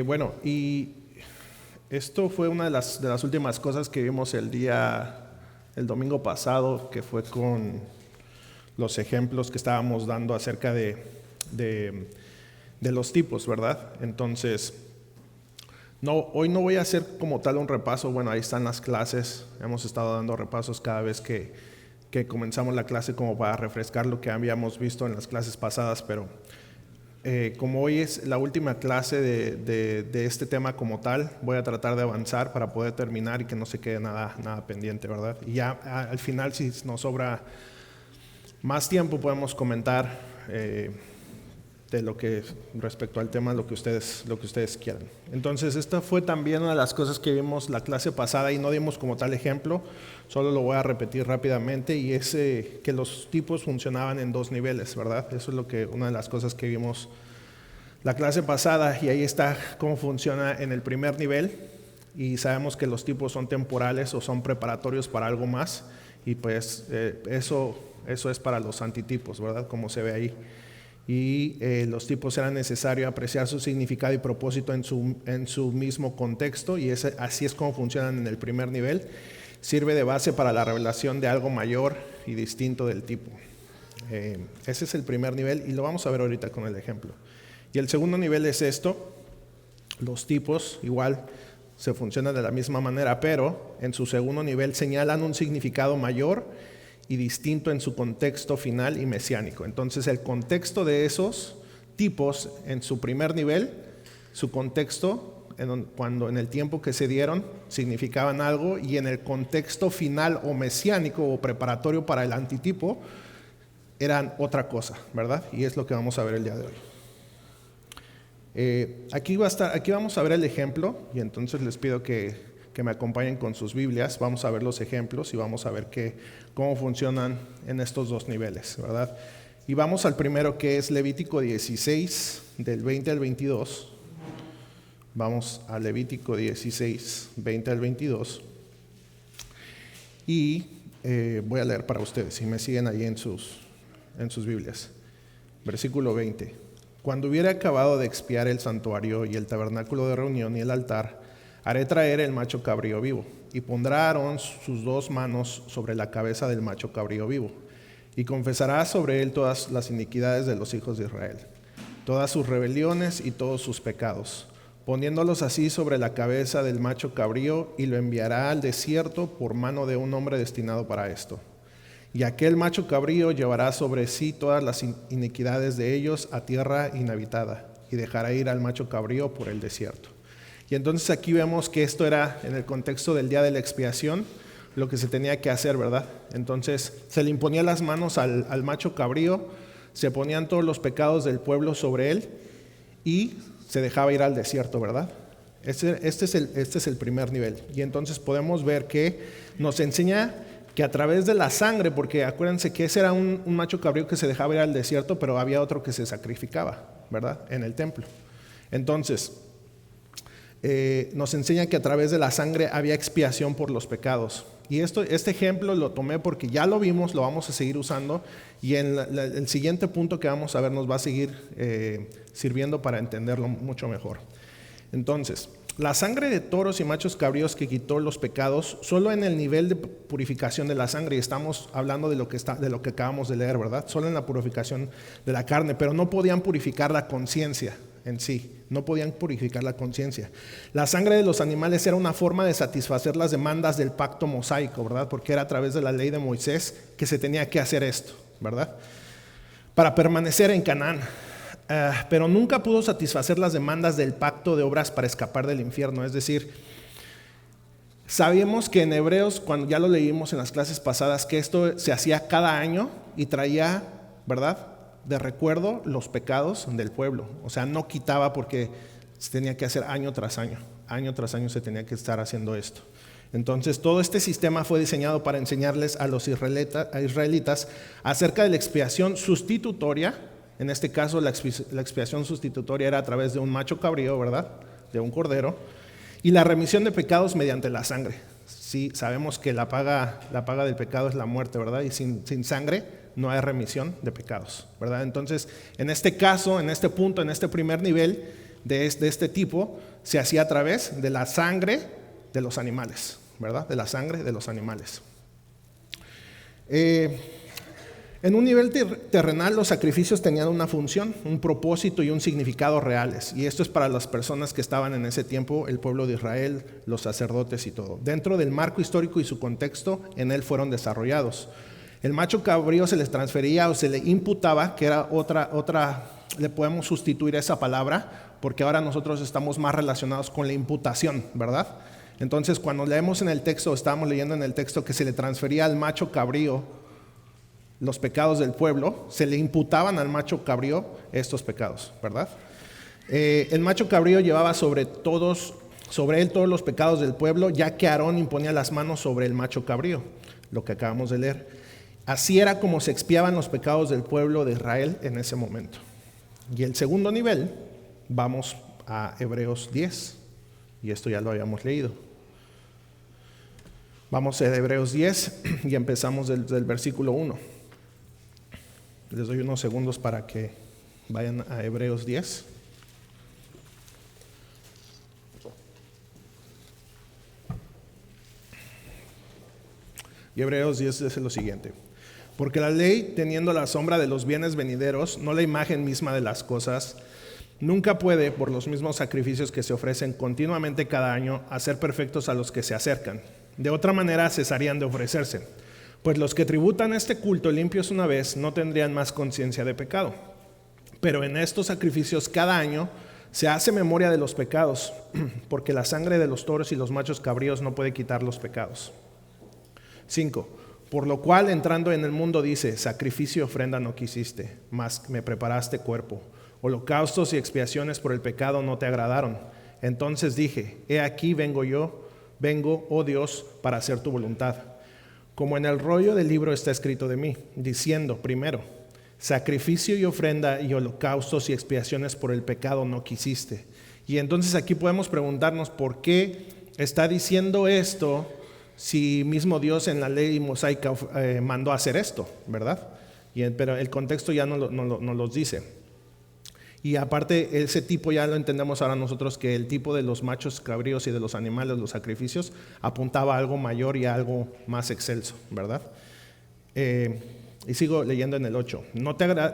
Bueno, y esto fue una de las últimas cosas que vimos el domingo pasado, que fue con los ejemplos que estábamos dando acerca de los tipos, ¿verdad? Entonces, hoy no voy a hacer como tal un repaso. Bueno, ahí están las clases. Hemos estado dando repasos cada vez que comenzamos la clase, como para refrescar lo que habíamos visto en las clases pasadas, pero como hoy es la última clase de este tema como tal, voy a tratar de avanzar para poder terminar y que no se quede nada pendiente, ¿verdad? Y ya al final, si nos sobra más tiempo, podemos comentar de lo que respecto al tema, lo que ustedes quieran. Entonces, esta fue también una de las cosas que vimos la clase pasada y no dimos como tal ejemplo, solo lo voy a repetir rápidamente, y es que los tipos funcionaban en dos niveles, ¿verdad? Eso es una de las cosas que vimos la clase pasada, y ahí está cómo funciona en el primer nivel, y sabemos que los tipos son temporales o son preparatorios para algo más, y pues eso es para los antitipos, ¿verdad? Como se ve ahí. Y los tipos era necesario apreciar su significado y propósito en su mismo contexto, y así es como funcionan en el primer nivel. Sirve de base para la revelación de algo mayor y distinto del tipo. Ese es el primer nivel y lo vamos a ver ahorita con el ejemplo. Y el segundo nivel es esto. Los tipos igual se funcionan de la misma manera, pero en su segundo nivel señalan un significado mayor y distinto en su contexto final y mesiánico. Entonces, el contexto de esos tipos en su primer nivel, su contexto, cuando en el tiempo que se dieron, significaban algo, y en el contexto final o mesiánico o preparatorio para el antitipo, eran otra cosa, ¿verdad? Y es lo que vamos a ver el día de hoy. Aquí vamos a ver el ejemplo, y entonces les pido que me acompañen con sus Biblias. Vamos a ver los ejemplos y vamos a ver cómo funcionan en estos dos niveles, ¿verdad? Y vamos al primero, que es Levítico 16, del 20 al 22. Vamos a Levítico 16, 20 al 22. Y voy a leer para ustedes, si me siguen ahí en sus Biblias. Versículo 20. Cuando hubiere acabado de expiar el santuario y el tabernáculo de reunión y el altar, haré traer el macho cabrío vivo, y pondrá Aarón sus dos manos sobre la cabeza del macho cabrío vivo, y confesará sobre él todas las iniquidades de los hijos de Israel, todas sus rebeliones y todos sus pecados, poniéndolos así sobre la cabeza del macho cabrío, y lo enviará al desierto por mano de un hombre destinado para esto. Y aquel macho cabrío llevará sobre sí todas las iniquidades de ellos a tierra inhabitada, y dejará ir al macho cabrío por el desierto. Y entonces aquí vemos que esto era en el contexto del día de la expiación, lo que se tenía que hacer, ¿verdad? Entonces se le imponía las manos al macho cabrío, se ponían todos los pecados del pueblo sobre él y se dejaba ir al desierto, ¿verdad? Este es el primer nivel. Y entonces podemos ver que nos enseña que a través de la sangre, porque acuérdense que ese era un macho cabrío que se dejaba ir al desierto, pero había otro que se sacrificaba, ¿verdad? En el templo. Entonces nos enseña que a través de la sangre había expiación por los pecados. Y este ejemplo lo tomé porque ya lo vimos, lo vamos a seguir usando, y en el siguiente punto que vamos a ver nos va a seguir sirviendo para entenderlo mucho mejor. Entonces, la sangre de toros y machos cabríos que quitó los pecados, solo en el nivel de purificación de la sangre, y estamos hablando de lo que acabamos de leer, ¿verdad? Solo en la purificación de la carne, pero no podían purificar la conciencia en sí, no podían purificar la conciencia. La sangre de los animales era una forma de satisfacer las demandas del pacto mosaico, ¿verdad? Porque era a través de la ley de Moisés que se tenía que hacer esto, ¿verdad? Para permanecer en Canaán. Pero nunca pudo satisfacer las demandas del pacto de obras para escapar del infierno. Es decir, sabíamos que en Hebreos, cuando ya lo leímos en las clases pasadas, que esto se hacía cada año y traía, ¿verdad?, de recuerdo los pecados del pueblo. O sea, no quitaba, porque se tenía que hacer año tras año se tenía que estar haciendo esto. Entonces, todo este sistema fue diseñado para enseñarles a los israelitas acerca de la expiación sustitutoria. En este caso, la expiación sustitutoria era a través de un macho cabrío, ¿verdad?, de un cordero, y la remisión de pecados mediante la sangre. Sí, sabemos que la paga del pecado es la muerte, ¿verdad? Y sin sangre no hay remisión de pecados, ¿verdad? Entonces, en este caso, en este punto, en este primer nivel, de este tipo se hacía a través de la sangre de los animales, ¿verdad? De la sangre de los animales. En un nivel terrenal, los sacrificios tenían una función, un propósito y un significado reales. Y esto es para las personas que estaban en ese tiempo, el pueblo de Israel, los sacerdotes y todo. Dentro del marco histórico y su contexto, en él fueron desarrollados. El macho cabrío se les transfería o se le imputaba, que era otra, le podemos sustituir esa palabra, porque ahora nosotros estamos más relacionados con la imputación, ¿verdad? Entonces, cuando leemos en el texto, estábamos leyendo en el texto que se le transfería al macho cabrío los pecados del pueblo, se le imputaban al macho cabrío estos pecados, ¿verdad? El macho cabrío llevaba sobre él todos los pecados del pueblo, ya que Aarón imponía las manos sobre el macho cabrío, lo que acabamos de leer. Así era como se expiaban los pecados del pueblo de Israel en ese momento. Y el segundo nivel, vamos a Hebreos 10, y esto ya lo habíamos leído. Vamos a Hebreos 10 y empezamos del versículo 1. Les doy unos segundos para que vayan a Hebreos 10. Y Hebreos 10 dice lo siguiente: porque la ley, teniendo la sombra de los bienes venideros, no la imagen misma de las cosas, nunca puede, por los mismos sacrificios que se ofrecen continuamente cada año, hacer perfectos a los que se acercan. De otra manera cesarían de ofrecerse. Pues los que tributan este culto limpios una vez no tendrían más conciencia de pecado. Pero en estos sacrificios cada año se hace memoria de los pecados, porque la sangre de los toros y los machos cabríos no puede quitar los pecados. 5. Por lo cual, entrando en el mundo, dice: sacrificio y ofrenda no quisiste, mas me preparaste cuerpo. Holocaustos y expiaciones por el pecado no te agradaron. Entonces dije: he aquí vengo, oh Dios, para hacer tu voluntad. Como en el rollo del libro está escrito de mí, diciendo: primero, sacrificio y ofrenda y holocaustos y expiaciones por el pecado no quisiste. Y entonces aquí podemos preguntarnos por qué está diciendo esto si mismo Dios en la ley mosaica mandó a hacer esto, ¿verdad? Pero el contexto ya no los dice. Y aparte, ese tipo ya lo entendemos ahora nosotros, que el tipo de los machos cabríos y de los animales, los sacrificios, apuntaba a algo mayor y a algo más excelso, ¿verdad? Y sigo leyendo en el 8.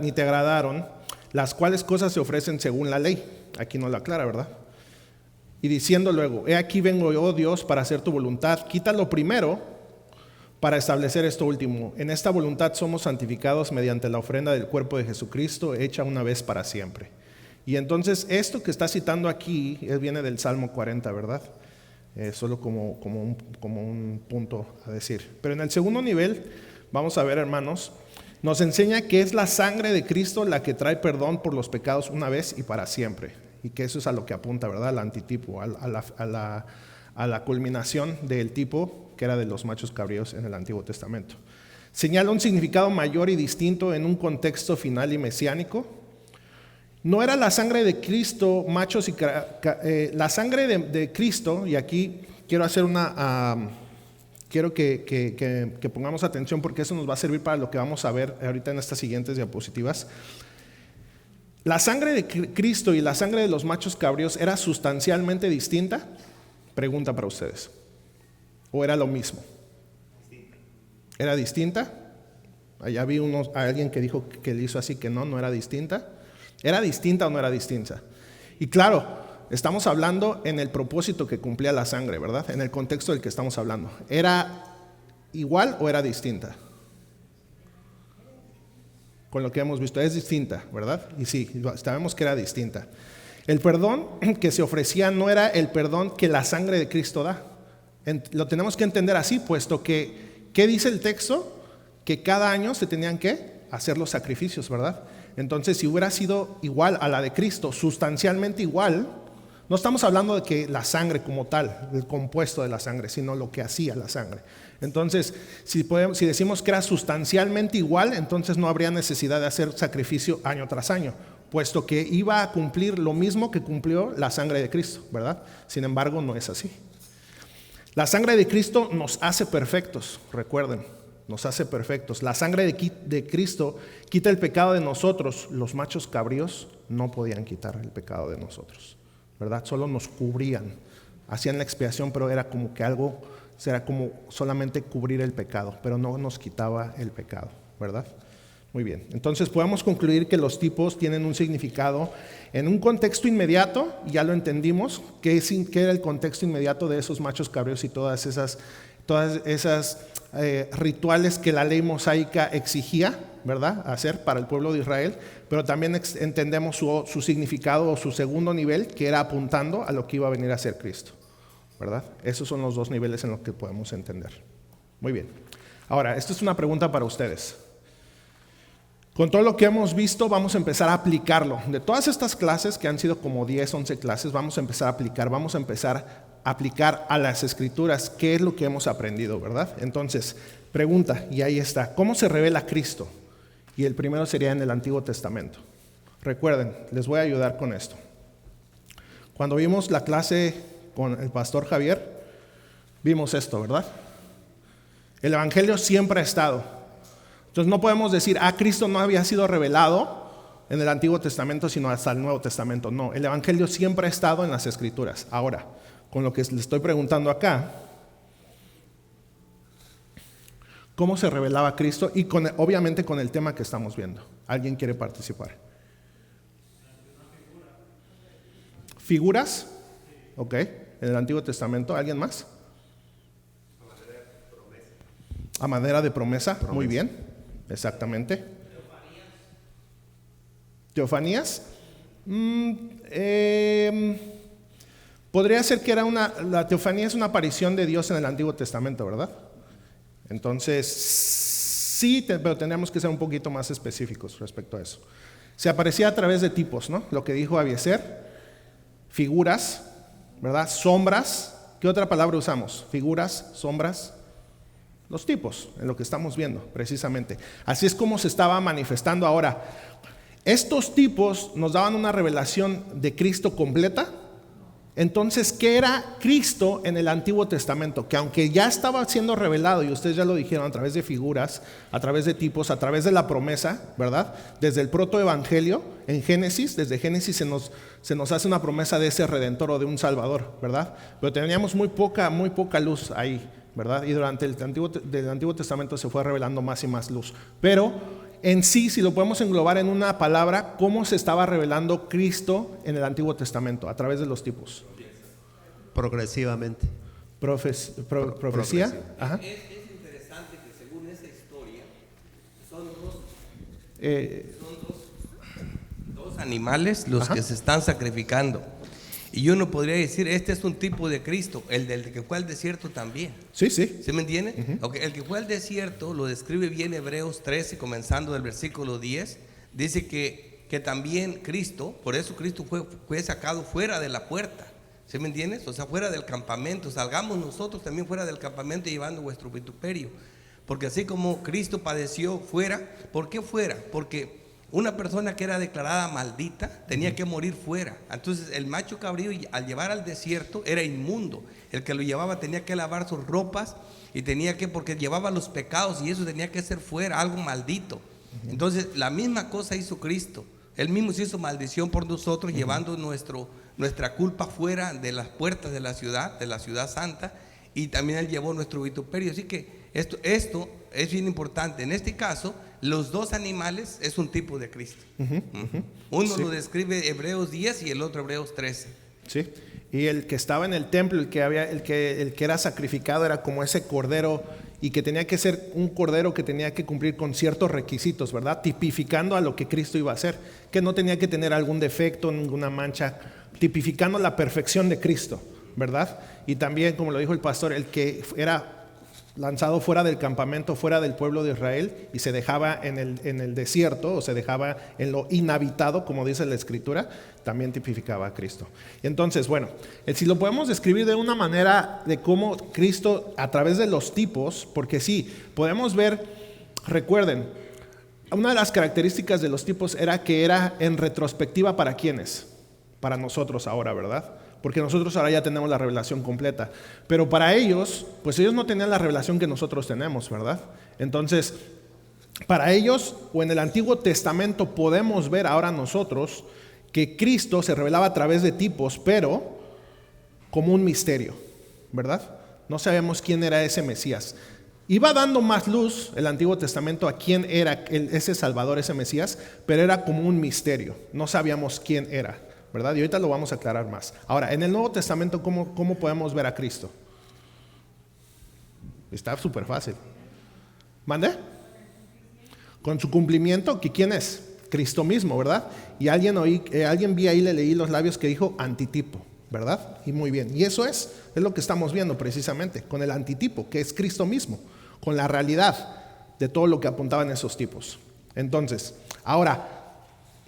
Ni te agradaron, las cuales cosas se ofrecen según la ley. Aquí no lo aclara, ¿verdad? Y diciendo luego: he aquí vengo, oh Dios, para hacer tu voluntad. Quita lo primero para establecer esto último. En esta voluntad somos santificados mediante la ofrenda del cuerpo de Jesucristo, hecha una vez para siempre. Y entonces esto que está citando aquí viene del Salmo 40, ¿verdad? Solo como un punto a decir. Pero en el segundo nivel, vamos a ver, hermanos, nos enseña que es la sangre de Cristo la que trae perdón por los pecados una vez y para siempre. Y que eso es a lo que apunta, ¿verdad? Al antitipo, a la culminación del tipo que era de los machos cabríos en el Antiguo Testamento. Señala un significado mayor y distinto en un contexto final y mesiánico. No era la sangre de Cristo, machos y la sangre de Cristo, y aquí quiero hacer quiero que pongamos atención, porque eso nos va a servir para lo que vamos a ver ahorita en estas siguientes diapositivas. La sangre de Cristo y la sangre de los machos cabríos era sustancialmente distinta. Pregunta para ustedes. ¿O era lo mismo? ¿Era distinta? Allá vi a alguien que dijo que le hizo así, que no era distinta. ¿Era distinta o no era distinta? Y claro, estamos hablando en el propósito que cumplía la sangre, ¿verdad? En el contexto del que estamos hablando. ¿Era igual o era distinta? Con lo que hemos visto, es distinta, ¿verdad? Y sí, sabemos que era distinta. El perdón que se ofrecía no era el perdón que la sangre de Cristo da. Lo tenemos que entender así, puesto que, ¿qué dice el texto? Que cada año se tenían que hacer los sacrificios, ¿verdad? Entonces, si hubiera sido igual a la de Cristo, sustancialmente igual, no estamos hablando de que la sangre como tal, el compuesto de la sangre, sino lo que hacía la sangre. Entonces, si decimos que era sustancialmente igual, entonces no habría necesidad de hacer sacrificio año tras año, puesto que iba a cumplir lo mismo que cumplió la sangre de Cristo, ¿verdad? Sin embargo, no es así. La sangre de Cristo nos hace perfectos, recuerden. Nos hace perfectos. La sangre de Cristo quita el pecado de nosotros. Los machos cabríos no podían quitar el pecado de nosotros. ¿verdad? Solo nos cubrían, hacían la expiación, pero era como que algo, era como solamente cubrir el pecado, pero no nos quitaba el pecado, ¿verdad? Muy bien, entonces podemos concluir que los tipos tienen un significado en un contexto inmediato, ya lo entendimos, que era el contexto inmediato de esos machos cabríos y todas esas rituales que la ley mosaica exigía, ¿verdad?, hacer para el pueblo de Israel, pero también entendemos su significado o su segundo nivel, que era apuntando a lo que iba a venir a ser Cristo, ¿verdad? Esos son los dos niveles en los que podemos entender. Muy bien. Ahora, esto es una pregunta para ustedes. Con todo lo que hemos visto, vamos a empezar a aplicarlo. De todas estas clases, que han sido como 10, 11 clases, vamos a empezar a aplicar a las Escrituras qué es lo que hemos aprendido, ¿verdad? Entonces, pregunta, y ahí está, ¿cómo se revela Cristo? Y el primero sería en el Antiguo Testamento. Recuerden, les voy a ayudar con esto. Cuando vimos la clase con el pastor Javier, vimos esto, ¿verdad? El Evangelio siempre ha estado. Entonces no podemos decir, Cristo no había sido revelado en el Antiguo Testamento, sino hasta el Nuevo Testamento. No, el Evangelio siempre ha estado en las Escrituras. Ahora, con lo que les estoy preguntando acá, ¿cómo se revelaba Cristo? Y obviamente con el tema que estamos viendo. ¿Alguien quiere participar? ¿Figuras? Ok, en el Antiguo Testamento. ¿Alguien más? A manera de promesa. Muy bien. Exactamente. ¿Teofanías? Podría ser que la teofanía es una aparición de Dios en el Antiguo Testamento, ¿verdad? Entonces, sí, pero tendríamos que ser un poquito más específicos respecto a eso. Se aparecía a través de tipos, ¿no? Lo que dijo Abiezer, figuras, ¿verdad? Sombras. ¿Qué otra palabra usamos? Figuras, sombras. Los tipos, en lo que estamos viendo, precisamente. Así es como se estaba manifestando ahora. Estos tipos nos daban una revelación de Cristo completa. Entonces, ¿qué era Cristo en el Antiguo Testamento? Que aunque ya estaba siendo revelado, y ustedes ya lo dijeron, a través de figuras, a través de tipos, a través de la promesa, ¿verdad? Desde el protoevangelio, en Génesis, desde Génesis se nos hace una promesa de ese Redentor o de un Salvador, ¿verdad? Pero teníamos muy poca luz ahí, ¿verdad? Y durante el Antiguo Testamento se fue revelando más y más luz. Pero en sí, si lo podemos englobar en una palabra, ¿cómo se estaba revelando Cristo en el Antiguo Testamento? A través de los tipos. Progresivamente. ¿Profecía? Ajá. Es interesante que según esa historia son dos animales los que se están sacrificando. Y uno podría decir, este es un tipo de Cristo, el del que fue al desierto también. Sí. ¿Sí me entiende? Okay, el que fue al desierto lo describe bien Hebreos 13, comenzando del versículo 10. Dice que también Cristo, por eso Cristo fue sacado fuera de la puerta. ¿Sí me entiendes? O sea, fuera del campamento. Salgamos nosotros también fuera del campamento llevando vuestro vituperio. Porque así como Cristo padeció fuera, ¿por qué fuera? Porque una persona que era declarada maldita tenía que morir fuera. Entonces el macho cabrío, al llevar al desierto, era inmundo. El que lo llevaba tenía que lavar sus ropas y porque llevaba los pecados, y eso tenía que ser fuera, algo maldito. Entonces la misma cosa hizo Cristo. Él mismo se hizo maldición por nosotros, llevando nuestra culpa fuera de las puertas de la ciudad santa, y también Él llevó nuestro vituperio. Así que esto es bien importante. En este caso, los dos animales es un tipo de Cristo. Uno lo describe Hebreos 10 y el otro Hebreos 13. Sí. Y el que estaba en el templo, el que era sacrificado, era como ese cordero, y que tenía que ser un cordero que tenía que cumplir con ciertos requisitos, ¿verdad? Tipificando a lo que Cristo iba a hacer, que no tenía que tener algún defecto, ninguna mancha, tipificando la perfección de Cristo, ¿verdad? Y también, como lo dijo el pastor, el que era lanzado fuera del campamento, fuera del pueblo de Israel, y se dejaba en el desierto, o se dejaba en lo inhabitado, como dice la Escritura, también tipificaba a Cristo. Entonces, bueno, si lo podemos describir de una manera de cómo Cristo, a través de los tipos, porque sí, podemos ver, recuerden, una de las características de los tipos era que era en retrospectiva. ¿Para quiénes? Para nosotros ahora, ¿verdad? Porque nosotros ahora ya tenemos la revelación completa. Pero para ellos, pues ellos no tenían la revelación que nosotros tenemos, ¿verdad? Entonces, para ellos, o en el Antiguo Testamento, podemos ver ahora nosotros que Cristo se revelaba a través de tipos, pero como un misterio, ¿verdad? No sabemos quién era ese Mesías. Iba dando más luz el Antiguo Testamento a quién era ese Salvador, ese Mesías, pero era como un misterio. No sabíamos quién era, ¿verdad? Y ahorita lo vamos a aclarar más. Ahora, en el Nuevo Testamento, ¿cómo podemos ver a Cristo? Está súper fácil. ¿Mande? Con su cumplimiento, ¿que quién es? Cristo mismo, ¿verdad? Y alguien vi ahí, le leí los labios que dijo antitipo, ¿verdad? Y muy bien. Y eso es lo que estamos viendo precisamente, con el antitipo, que es Cristo mismo, con la realidad de todo lo que apuntaban esos tipos. Entonces, ahora,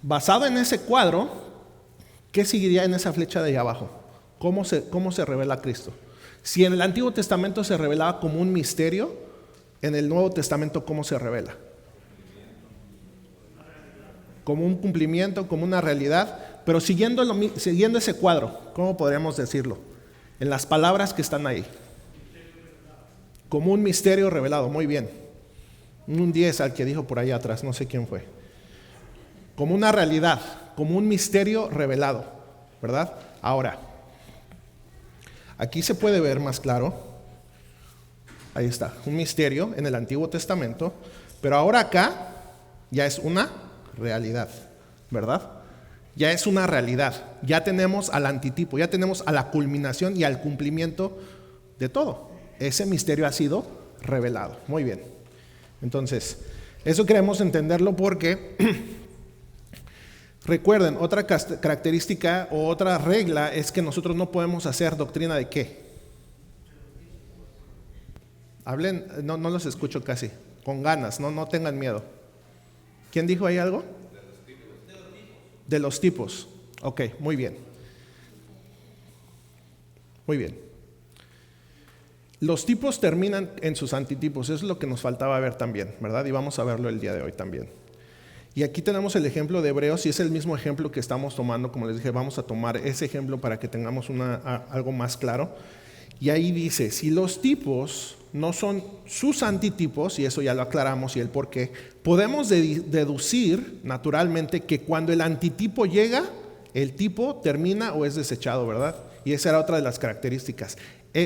basado en ese cuadro, ¿qué seguiría en esa flecha de ahí abajo? ¿Cómo se revela Cristo? Si en el Antiguo Testamento se revelaba como un misterio, en el Nuevo Testamento, ¿cómo se revela? Como un cumplimiento, como una realidad, pero siguiendo ese cuadro, ¿cómo podríamos decirlo? En las palabras que están ahí. Como un misterio revelado, muy bien. Un 10 al que dijo por ahí atrás, no sé quién fue. Como una realidad, como un misterio revelado, ¿verdad? Ahora, aquí se puede ver más claro. Ahí está, un misterio en el Antiguo Testamento, pero ahora acá ya es una realidad, ¿verdad? Ya es una realidad. Ya tenemos al antitipo, ya tenemos a la culminación y al cumplimiento de todo. Ese misterio ha sido revelado. Muy bien. Entonces, eso queremos entenderlo porque recuerden, otra característica o otra regla es que nosotros no podemos hacer doctrina de ¿qué? Hablen, no los escucho casi, con ganas, no tengan miedo. ¿Quién dijo ahí algo? De los tipos. Ok, muy bien. Muy bien. Los tipos terminan en sus antitipos, eso es lo que nos faltaba ver también, ¿verdad? Y vamos a verlo el día de hoy también. Y aquí tenemos el ejemplo de Hebreos y es el mismo ejemplo que estamos tomando, como les dije, vamos a tomar ese ejemplo para que tengamos algo más claro. Y ahí dice, si los tipos no son sus antitipos, y eso ya lo aclaramos y el por qué, podemos deducir naturalmente que cuando el antitipo llega, el tipo termina o es desechado, ¿verdad? Y esa era otra de las características.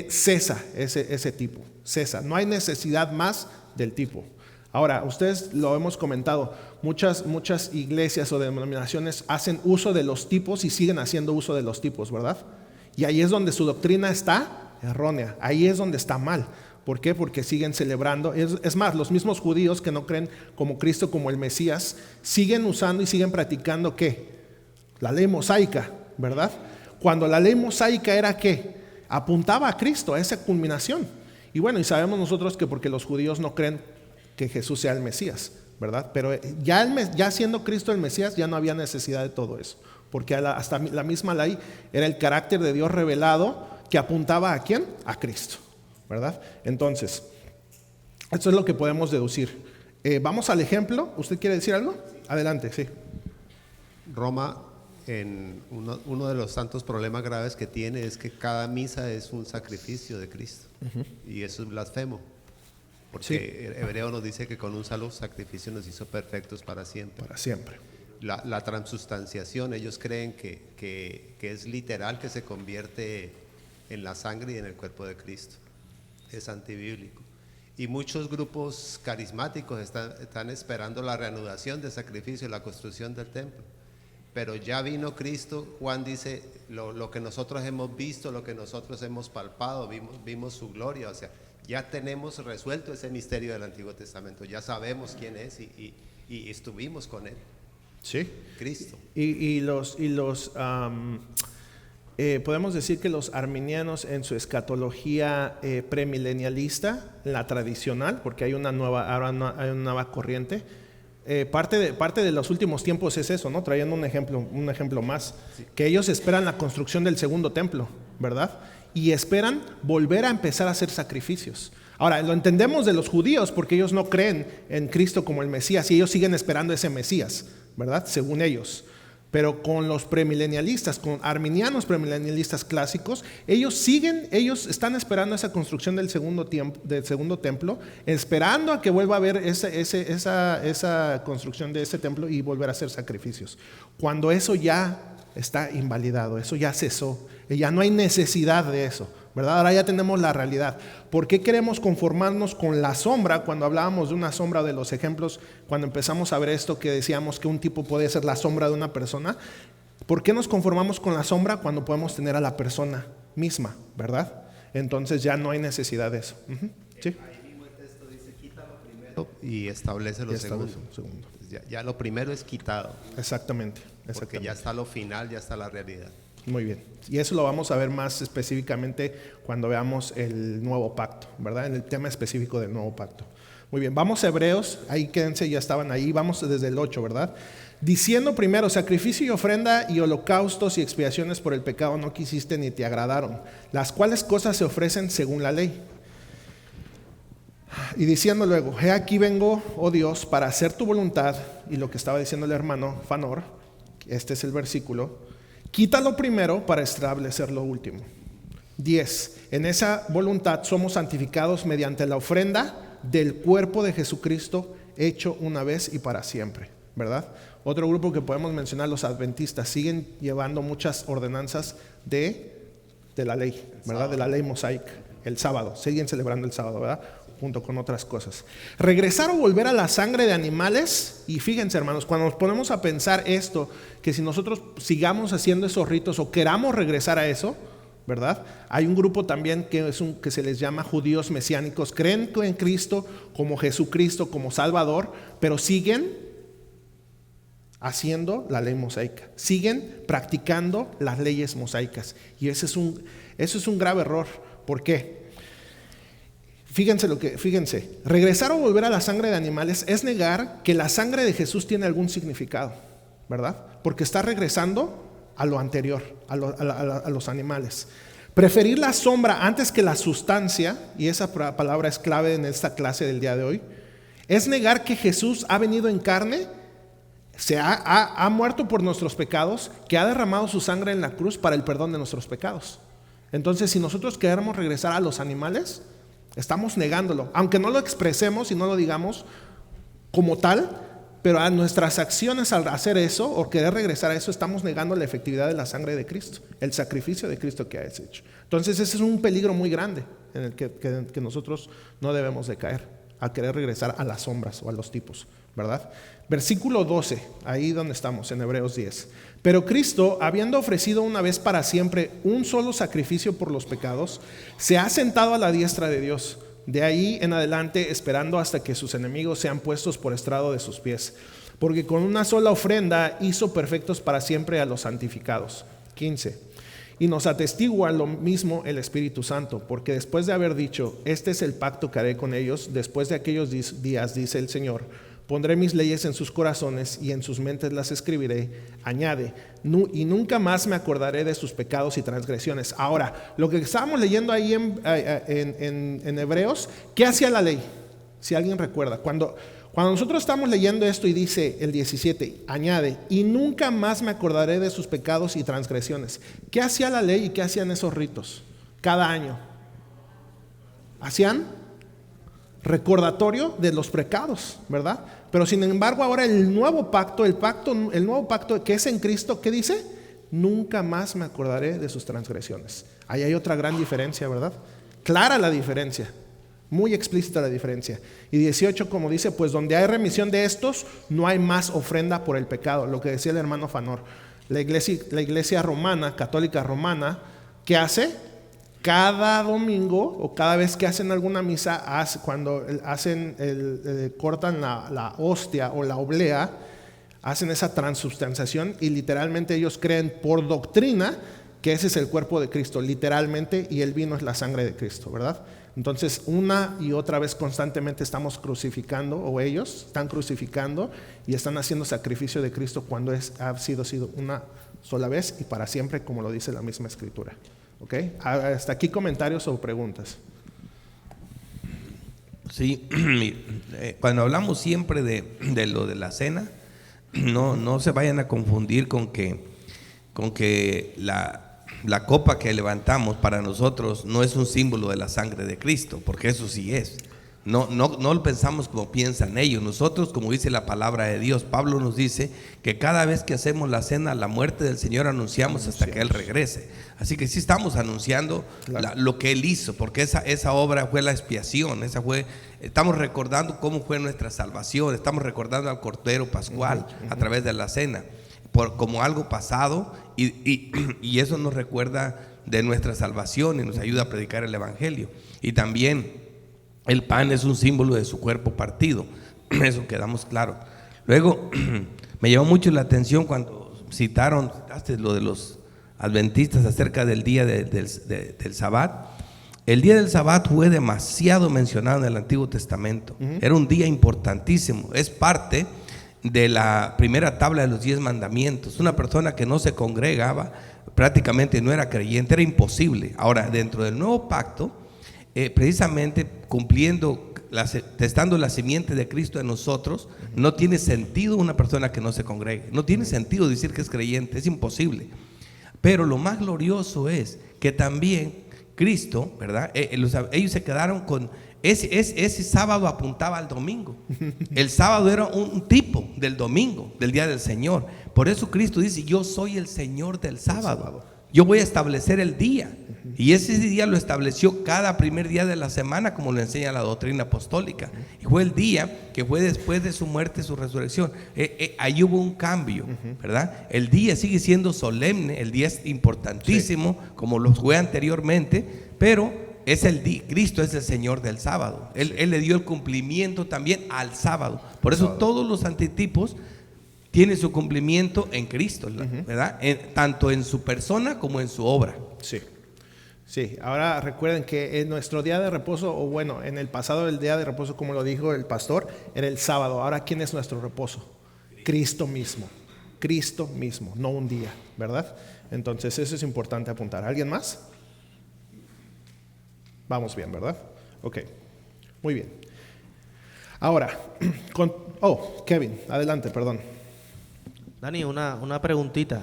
Cesa ese tipo, cesa. No hay necesidad más del tipo. Ahora, ustedes lo hemos comentado, muchas iglesias o denominaciones hacen uso de los tipos y siguen haciendo uso de los tipos, ¿verdad? Y ahí es donde su doctrina está errónea, ahí es donde está mal. ¿Por qué? Porque siguen celebrando. Es más, los mismos judíos que no creen como Cristo, como el Mesías, siguen usando y siguen practicando ¿qué? La ley mosaica, ¿verdad? Cuando la ley mosaica era ¿qué? Apuntaba a Cristo, a esa culminación. Y bueno, y sabemos nosotros que porque los judíos no creen que Jesús sea el Mesías, ¿verdad? Pero ya siendo Cristo el Mesías, ya no había necesidad de todo eso. Porque hasta la misma ley era el carácter de Dios revelado que apuntaba ¿a quién? A Cristo, ¿verdad? Entonces, esto es lo que podemos deducir. Vamos al ejemplo. ¿Usted quiere decir algo? Adelante, sí. Roma, en uno de los tantos problemas graves que tiene es que cada misa es un sacrificio de Cristo. Y eso es blasfemo. Porque sí. Hebreo nos dice que con un solo sacrificio nos hizo perfectos para siempre. Para siempre. La transustanciación, ellos creen que es literal, que se convierte en la sangre y en el cuerpo de Cristo. Es antibíblico. Y muchos grupos carismáticos están esperando la reanudación del sacrificio y la construcción del templo. Pero ya vino Cristo. Juan dice, lo que nosotros hemos visto, lo que nosotros hemos palpado, vimos su gloria. O sea, ya tenemos resuelto ese misterio del Antiguo Testamento. Ya sabemos quién es y estuvimos con él. Sí. Cristo. Podemos decir que los arminianos en su escatología premilenialista, la tradicional, porque hay una nueva corriente, parte de los últimos tiempos es eso, ¿no? Trayendo un ejemplo más, sí. Que ellos esperan la construcción del segundo templo, ¿verdad? Y esperan volver a empezar a hacer sacrificios. Ahora, lo entendemos de los judíos porque ellos no creen en Cristo como el Mesías y ellos siguen esperando ese Mesías, ¿verdad? Según ellos. Pero con los premilenialistas, con arminianos premilenialistas clásicos, ellos están esperando esa construcción del segundo templo, esperando a que vuelva a haber esa construcción de ese templo y volver a hacer sacrificios. Cuando eso ya está invalidado, eso ya cesó, ya no hay necesidad de eso, ¿verdad? Ahora ya tenemos la realidad. ¿Por qué queremos conformarnos con la sombra? Cuando hablábamos de una sombra, de los ejemplos, cuando empezamos a ver esto que decíamos que un tipo puede ser la sombra de una persona, ¿por qué nos conformamos con la sombra cuando podemos tener a la persona misma, verdad? Entonces ya no hay necesidad de eso. ¿Sí? Ahí mismo el texto dice, quítalo primero y establece lo segundo. Ya lo primero es quitado. Exactamente. Porque ya está lo final, ya está la realidad. Muy bien. Y eso lo vamos a ver más específicamente cuando veamos el nuevo pacto, ¿verdad? En el tema específico del nuevo pacto. Muy bien, vamos a Hebreos, ahí quédense, ya estaban ahí, vamos desde el 8, ¿verdad? Diciendo primero, sacrificio y ofrenda y holocaustos y expiaciones por el pecado no quisiste ni te agradaron, las cuales cosas se ofrecen según la ley. Y diciendo luego, he aquí vengo, oh Dios, para hacer tu voluntad, y lo que estaba diciendo el hermano Fanor, este es el versículo, quítalo primero para establecer lo último. 10. En esa voluntad somos santificados mediante la ofrenda del cuerpo de Jesucristo hecho una vez y para siempre, ¿verdad? Otro grupo que podemos mencionar, los adventistas, siguen llevando muchas ordenanzas de la ley, ¿verdad? De la ley mosaica, el sábado, siguen celebrando el sábado, ¿verdad? Junto con otras cosas. Regresar o volver a la sangre de animales. Y fíjense, hermanos, cuando nos ponemos a pensar esto, que si nosotros sigamos haciendo esos ritos o queramos regresar a eso, ¿verdad? Hay un grupo también que se les llama judíos mesiánicos, creen en Cristo como Jesucristo, como Salvador, pero siguen haciendo la ley mosaica, siguen practicando las leyes mosaicas, y eso es un grave error. ¿Por qué? Fíjense, regresar o volver a la sangre de animales es negar que la sangre de Jesús tiene algún significado, ¿verdad? Porque está regresando a lo anterior, a los animales. Preferir la sombra antes que la sustancia, y esa palabra es clave en esta clase del día de hoy, es negar que Jesús ha venido en carne, ha muerto por nuestros pecados, que ha derramado su sangre en la cruz para el perdón de nuestros pecados. Entonces, si nosotros queremos regresar a los animales, estamos negándolo, aunque no lo expresemos y no lo digamos como tal, pero a nuestras acciones al hacer eso o querer regresar a eso, estamos negando la efectividad de la sangre de Cristo, el sacrificio de Cristo que ha hecho. Entonces ese es un peligro muy grande en el que nosotros no debemos de caer, a querer regresar a las sombras o a los tipos, ¿verdad? Versículo 12, ahí donde estamos, en Hebreos 10. Pero Cristo, habiendo ofrecido una vez para siempre un solo sacrificio por los pecados, se ha sentado a la diestra de Dios. De ahí en adelante, esperando hasta que sus enemigos sean puestos por estrado de sus pies. Porque con una sola ofrenda hizo perfectos para siempre a los santificados. 15. Y nos atestigua lo mismo el Espíritu Santo, porque después de haber dicho, este es el pacto que haré con ellos, después de aquellos días, dice el Señor, pondré mis leyes en sus corazones y en sus mentes las escribiré. Añade, y nunca más me acordaré de sus pecados y transgresiones. Ahora, lo que estábamos leyendo ahí en Hebreos, ¿qué hacía la ley? Si alguien recuerda, cuando nosotros estamos leyendo esto y dice el 17, añade, y nunca más me acordaré de sus pecados y transgresiones. ¿Qué hacía la ley y qué hacían esos ritos cada año? Hacían recordatorio de los pecados, ¿verdad? Pero sin embargo ahora el nuevo pacto que es en Cristo, ¿qué dice? Nunca más me acordaré de sus transgresiones. Ahí hay otra gran diferencia, ¿verdad? Clara la diferencia, muy explícita la diferencia. Y 18, como dice, pues donde hay remisión de estos, no hay más ofrenda por el pecado, lo que decía el hermano Fanor. La iglesia romana, católica romana, ¿qué hace? Cada domingo o cada vez que hacen alguna misa, cuando cortan la hostia o la oblea, hacen esa transubstanciación y literalmente ellos creen por doctrina que ese es el cuerpo de Cristo, literalmente, y el vino es la sangre de Cristo, ¿verdad? Entonces una y otra vez constantemente estamos crucificando, o ellos están crucificando y están haciendo sacrificio de Cristo cuando ha sido una sola vez y para siempre, como lo dice la misma Escritura. ¿Ok? Hasta aquí comentarios o preguntas. Sí, cuando hablamos siempre de lo de la cena, no se vayan a confundir con que la copa que levantamos para nosotros no es un símbolo de la sangre de Cristo, porque eso sí es. No lo pensamos como piensan ellos.Nosotros, como dice la palabra de Dios, Pablo nos dice que cada vez que hacemos la cena, la muerte del Señor anunciamos hasta que Él regrese. Así que sí estamos anunciando lo que Él hizo, porque esa obra fue la expiación, estamos recordando cómo fue nuestra salvación, estamos recordando al Cordero Pascual a través de la cena, como algo pasado, y eso nos recuerda de nuestra salvación y nos ayuda a predicar el Evangelio. Y también el pan es un símbolo de su cuerpo partido, eso quedamos claro. Luego me llamó mucho la atención cuando citaste lo de los adventistas acerca del día del Sabbat. El día del Sabbat fue demasiado mencionado en el Antiguo Testamento. Era un día importantísimo, es parte de la primera tabla de los 10 mandamientos. Una persona que no se congregaba prácticamente no era creyente, era imposible. Ahora, dentro del nuevo pacto, precisamente cumpliendo, testando la simiente de Cristo en nosotros, no tiene sentido una persona que no se congregue, no tiene sentido decir que es creyente, es imposible. Pero lo más glorioso es que también Cristo, ¿verdad? Ellos se quedaron con ese sábado, apuntaba al domingo. El sábado era un tipo del domingo, del día del Señor. Por eso Cristo dice: yo soy el Señor del sábado. Yo voy a establecer el día. Y ese día lo estableció cada primer día de la semana, como lo enseña la doctrina apostólica. Y fue el día que fue después de su muerte y su resurrección. Ahí hubo un cambio, ¿verdad? El día sigue siendo solemne, el día es importantísimo, como lo fue anteriormente, pero es Cristo es el Señor del sábado. Él le dio el cumplimiento también al sábado. Por eso todos los antitipos tienen su cumplimiento en Cristo, ¿verdad? Tanto en su persona como en su obra. Sí, ahora recuerden que en nuestro día de reposo, o bueno, en el pasado el día de reposo, como lo dijo el pastor, era el sábado. Ahora, ¿quién es nuestro reposo? Cristo mismo, no un día, ¿verdad? Entonces eso es importante apuntar. ¿Alguien más? Vamos bien, ¿verdad? Ok, muy bien. Ahora, Kevin, adelante, perdón. Dani, una preguntita.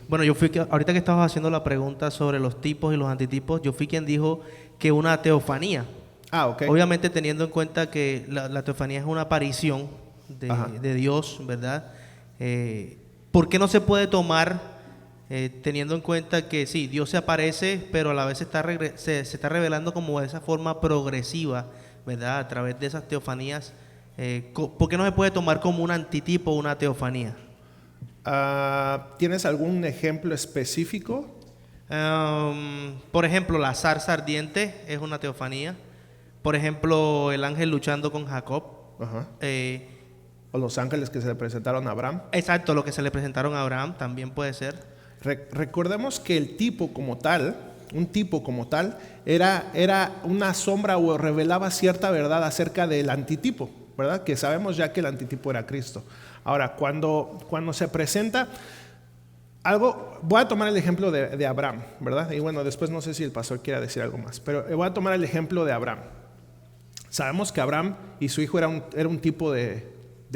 Bueno, ahorita que estabas haciendo la pregunta sobre los tipos y los antitipos, yo fui quien dijo que una teofanía. Ok. Obviamente teniendo en cuenta que la teofanía es una aparición de Dios, ¿verdad? ¿Por qué no se puede tomar, teniendo en cuenta que sí, Dios se aparece, pero a la vez se está revelando como de esa forma progresiva, ¿verdad? A través de esas teofanías. ¿Por qué no se puede tomar como un antitipo una teofanía? ¿Tienes algún ejemplo específico? Por ejemplo, la zarza ardiente es una teofanía. Por ejemplo, el ángel luchando con Jacob. O los ángeles que se le presentaron a Abraham. Exacto, lo que se le presentaron a Abraham también puede ser. Recordemos que el tipo como tal, era una sombra o revelaba cierta verdad acerca del antitipo, ¿verdad? Que sabemos ya que el antitipo era Cristo. Ahora, cuando se presenta algo, voy a tomar el ejemplo de Abraham, ¿verdad? Y bueno, después no sé si el pastor quiera decir algo más, pero voy a tomar el ejemplo de Abraham. Sabemos que Abraham y su hijo era un tipo de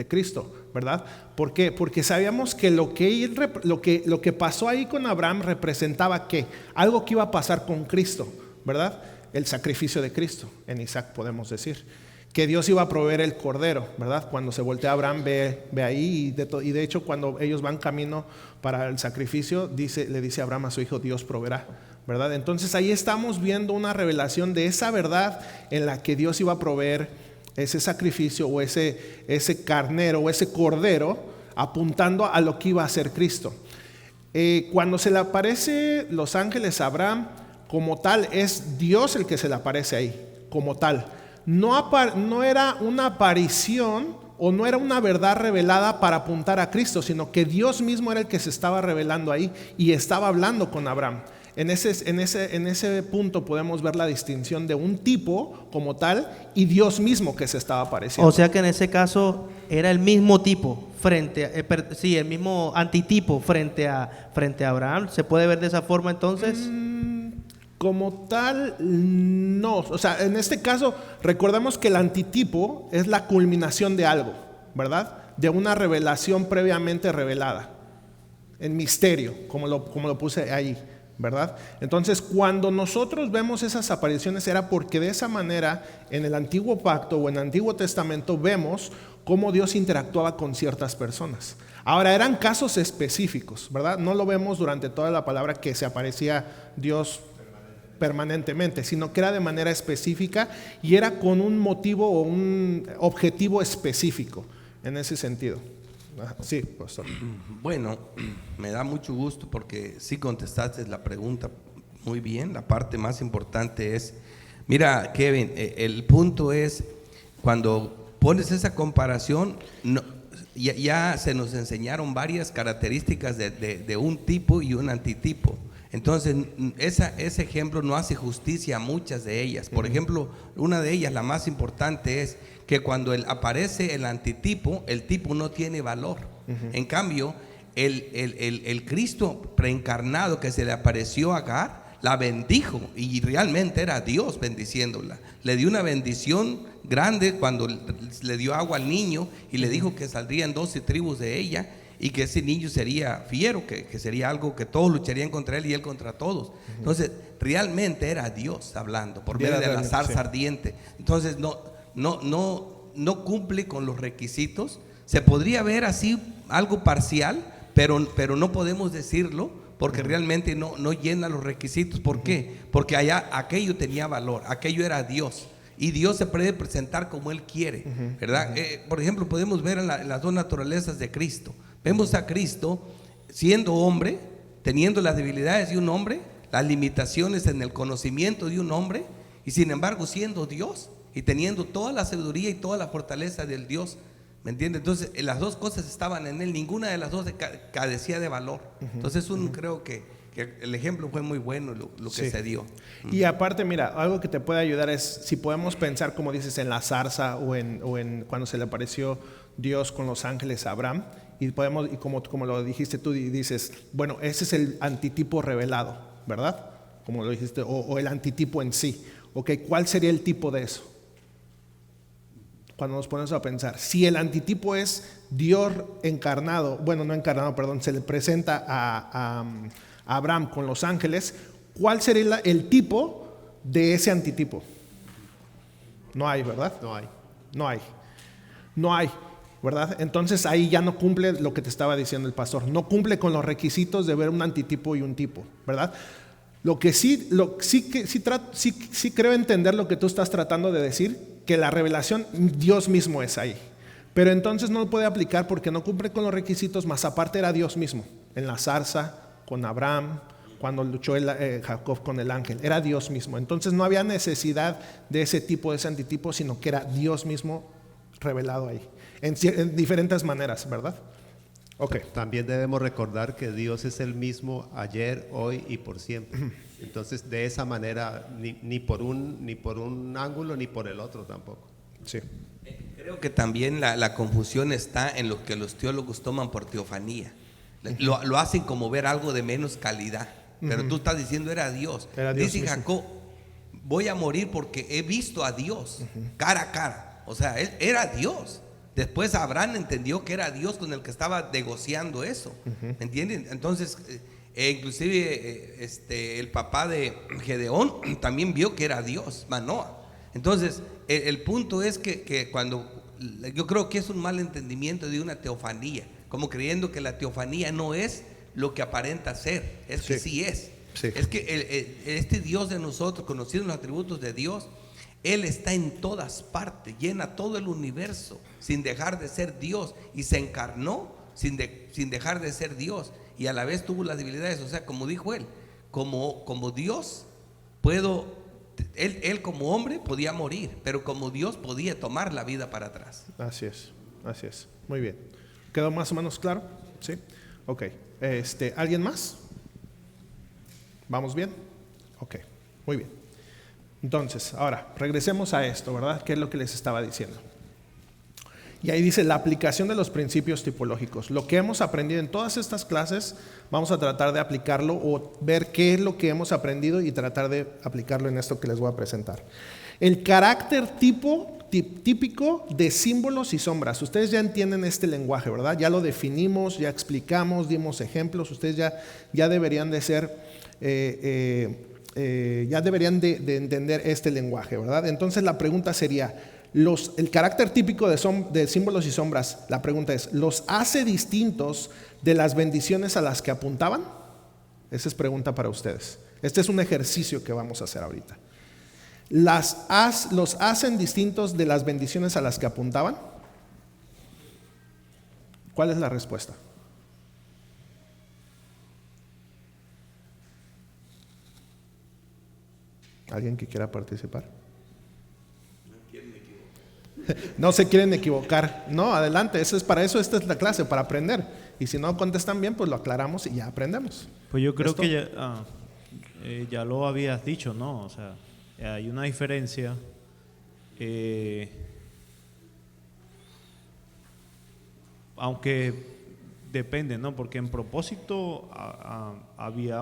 Cristo, ¿verdad? ¿Por qué? Porque sabíamos que lo que pasó ahí con Abraham representaba ¿qué? Algo que iba a pasar con Cristo, ¿verdad? El sacrificio de Cristo, en Isaac podemos decir. Que Dios iba a proveer el cordero, ¿verdad? Cuando se voltea Abraham ve ahí y de hecho cuando ellos van camino para el sacrificio le dice Abraham a su hijo: Dios proveerá, ¿verdad? Entonces ahí estamos viendo una revelación de esa verdad en la que Dios iba a proveer ese sacrificio o ese carnero o ese cordero, apuntando a lo que iba a hacer Cristo. Cuando se le aparece los ángeles a Abraham, como tal es Dios el que se le aparece ahí, como tal. No era una aparición o no era una verdad revelada para apuntar a Cristo, sino que Dios mismo era el que se estaba revelando ahí y estaba hablando con Abraham. En ese punto podemos ver la distinción de un tipo como tal y Dios mismo que se estaba apareciendo. O sea que en ese caso era el mismo tipo el mismo antitipo frente a Abraham. ¿Se puede ver de esa forma entonces? Como tal, no. O sea, en este caso, recordemos que el antitipo es la culminación de algo, ¿verdad? de una revelación previamente revelada, en misterio, como lo puse ahí, ¿verdad? Entonces, cuando nosotros vemos esas apariciones era porque de esa manera en el Antiguo Pacto o en el Antiguo Testamento vemos cómo Dios interactuaba con ciertas personas. Ahora, eran casos específicos, ¿verdad? No lo vemos durante toda la palabra que se aparecía Dios permanentemente, sino que era de manera específica y era con un motivo o un objetivo específico en ese sentido. Sí, pastor. Bueno, me da mucho gusto porque sí contestaste la pregunta muy bien. La parte más importante es, mira, Kevin, el punto es cuando pones esa comparación, ya se nos enseñaron varias características de un tipo y un antitipo. Entonces, ese ejemplo no hace justicia a muchas de ellas. Por ejemplo, una de ellas, la más importante, es que cuando aparece el antitipo, el tipo no tiene valor. En cambio, el Cristo preencarnado que se le apareció a Agar, la bendijo y realmente era Dios bendiciéndola. Le dio una bendición grande cuando le dio agua al niño y le dijo que saldrían 12 tribus de ella y que ese niño sería fiero, que sería algo que todos lucharían contra él y él contra todos. Entonces, realmente era Dios hablando por medio de la zarza ardiente. Entonces, no cumple con los requisitos. Se podría ver así algo parcial, pero no podemos decirlo porque realmente no llena los requisitos. ¿Por qué? Porque aquello tenía valor, aquello era Dios. Y Dios se puede presentar como Él quiere, ¿verdad? Por ejemplo, podemos ver en las dos naturalezas de Cristo. Vemos a Cristo siendo hombre, teniendo las debilidades de un hombre, las limitaciones en el conocimiento de un hombre, y sin embargo siendo Dios y teniendo toda la sabiduría y toda la fortaleza del Dios. ¿Me entiendes? Entonces, las dos cosas estaban en él, ninguna de las dos carecía de valor. Entonces, creo que el ejemplo fue muy bueno lo que se dio. Y aparte, mira, algo que te puede ayudar es, si podemos pensar, como dices, en la zarza o en cuando se le apareció Dios con los ángeles a Abraham, y como lo dijiste tú, y dices, bueno, ese es el antitipo revelado, ¿verdad? Como lo dijiste, o el antitipo en sí. Ok, ¿cuál sería el tipo de eso? Cuando nos ponemos a pensar, si el antitipo es Dios encarnado, bueno, no encarnado, perdón, se le presenta a Abraham con los ángeles, ¿cuál sería el tipo de ese antitipo? No hay, ¿verdad? No hay, ¿verdad? Entonces ahí ya no cumple lo que te estaba diciendo el pastor, no cumple con los requisitos de ver un antitipo y un tipo, ¿verdad? Lo que sí creo entender lo que tú estás tratando de decir, que la revelación Dios mismo es ahí, pero entonces no lo puede aplicar porque no cumple con los requisitos, más aparte era Dios mismo, en la zarza, con Abraham, cuando luchó Jacob con el ángel, era Dios mismo. Entonces no había necesidad de ese tipo, de ese antitipo, sino que era Dios mismo revelado ahí, en diferentes maneras, ¿verdad? Okay. También debemos recordar que Dios es el mismo ayer, hoy y por siempre. Entonces, de esa manera, ni por un ángulo ni por el otro tampoco. Sí. Creo que también la confusión está en lo que los teólogos toman por teofanía. Lo hacen como ver algo de menos calidad. Pero tú estás diciendo era Dios. Dice mismo. Jacob, voy a morir porque he visto a Dios cara a cara. O sea, él era Dios. Después Abraham entendió que era Dios con el que estaba negociando eso. ¿Me entienden? Entonces, inclusive el papá de Gedeón también vio que era Dios, Manoah. Entonces, el punto es que cuando yo creo que es un mal entendimiento de una teofanía, como creyendo que la teofanía no es lo que aparenta ser, es que sí es. Sí. Es que este Dios de nosotros, conociendo los atributos de Dios, Él está en todas partes, llena todo el universo sin dejar de ser Dios, y se encarnó sin dejar de ser Dios, y a la vez tuvo las debilidades. O sea, como dijo él, como Dios él como hombre podía morir, pero como Dios podía tomar la vida para atrás. Así es, muy bien. ¿Quedó más o menos claro? Sí. Ok. ¿Alguien más? ¿Vamos bien? Ok, muy bien. Entonces, ahora, regresemos a esto, ¿verdad? ¿Qué es lo que les estaba diciendo? Y ahí dice la aplicación de los principios tipológicos. Lo que hemos aprendido en todas estas clases, vamos a tratar de aplicarlo o ver qué es lo que hemos aprendido y tratar de aplicarlo en esto que les voy a presentar. El carácter típico de símbolos y sombras. Ustedes ya entienden este lenguaje, ¿verdad? Ya lo definimos, ya explicamos, dimos ejemplos. Ustedes ya deberían de ser, ya deberían de entender este lenguaje, ¿verdad? Entonces la pregunta sería, el carácter típico de símbolos y sombras, la pregunta es, ¿los hace distintos de las bendiciones a las que apuntaban? Esa es pregunta para ustedes. Este es un ejercicio que vamos a hacer ahorita. ¿Los hacen distintos de las bendiciones a las que apuntaban? ¿Cuál es la respuesta? ¿Alguien que quiera participar? No se quieren equivocar. No, adelante, para eso esta es la clase, para aprender. Y si no contestan bien, pues lo aclaramos y ya aprendemos. Pues yo creo que ya lo habías dicho, ¿no? O sea, hay una diferencia. Aunque depende, ¿no? Porque en propósito había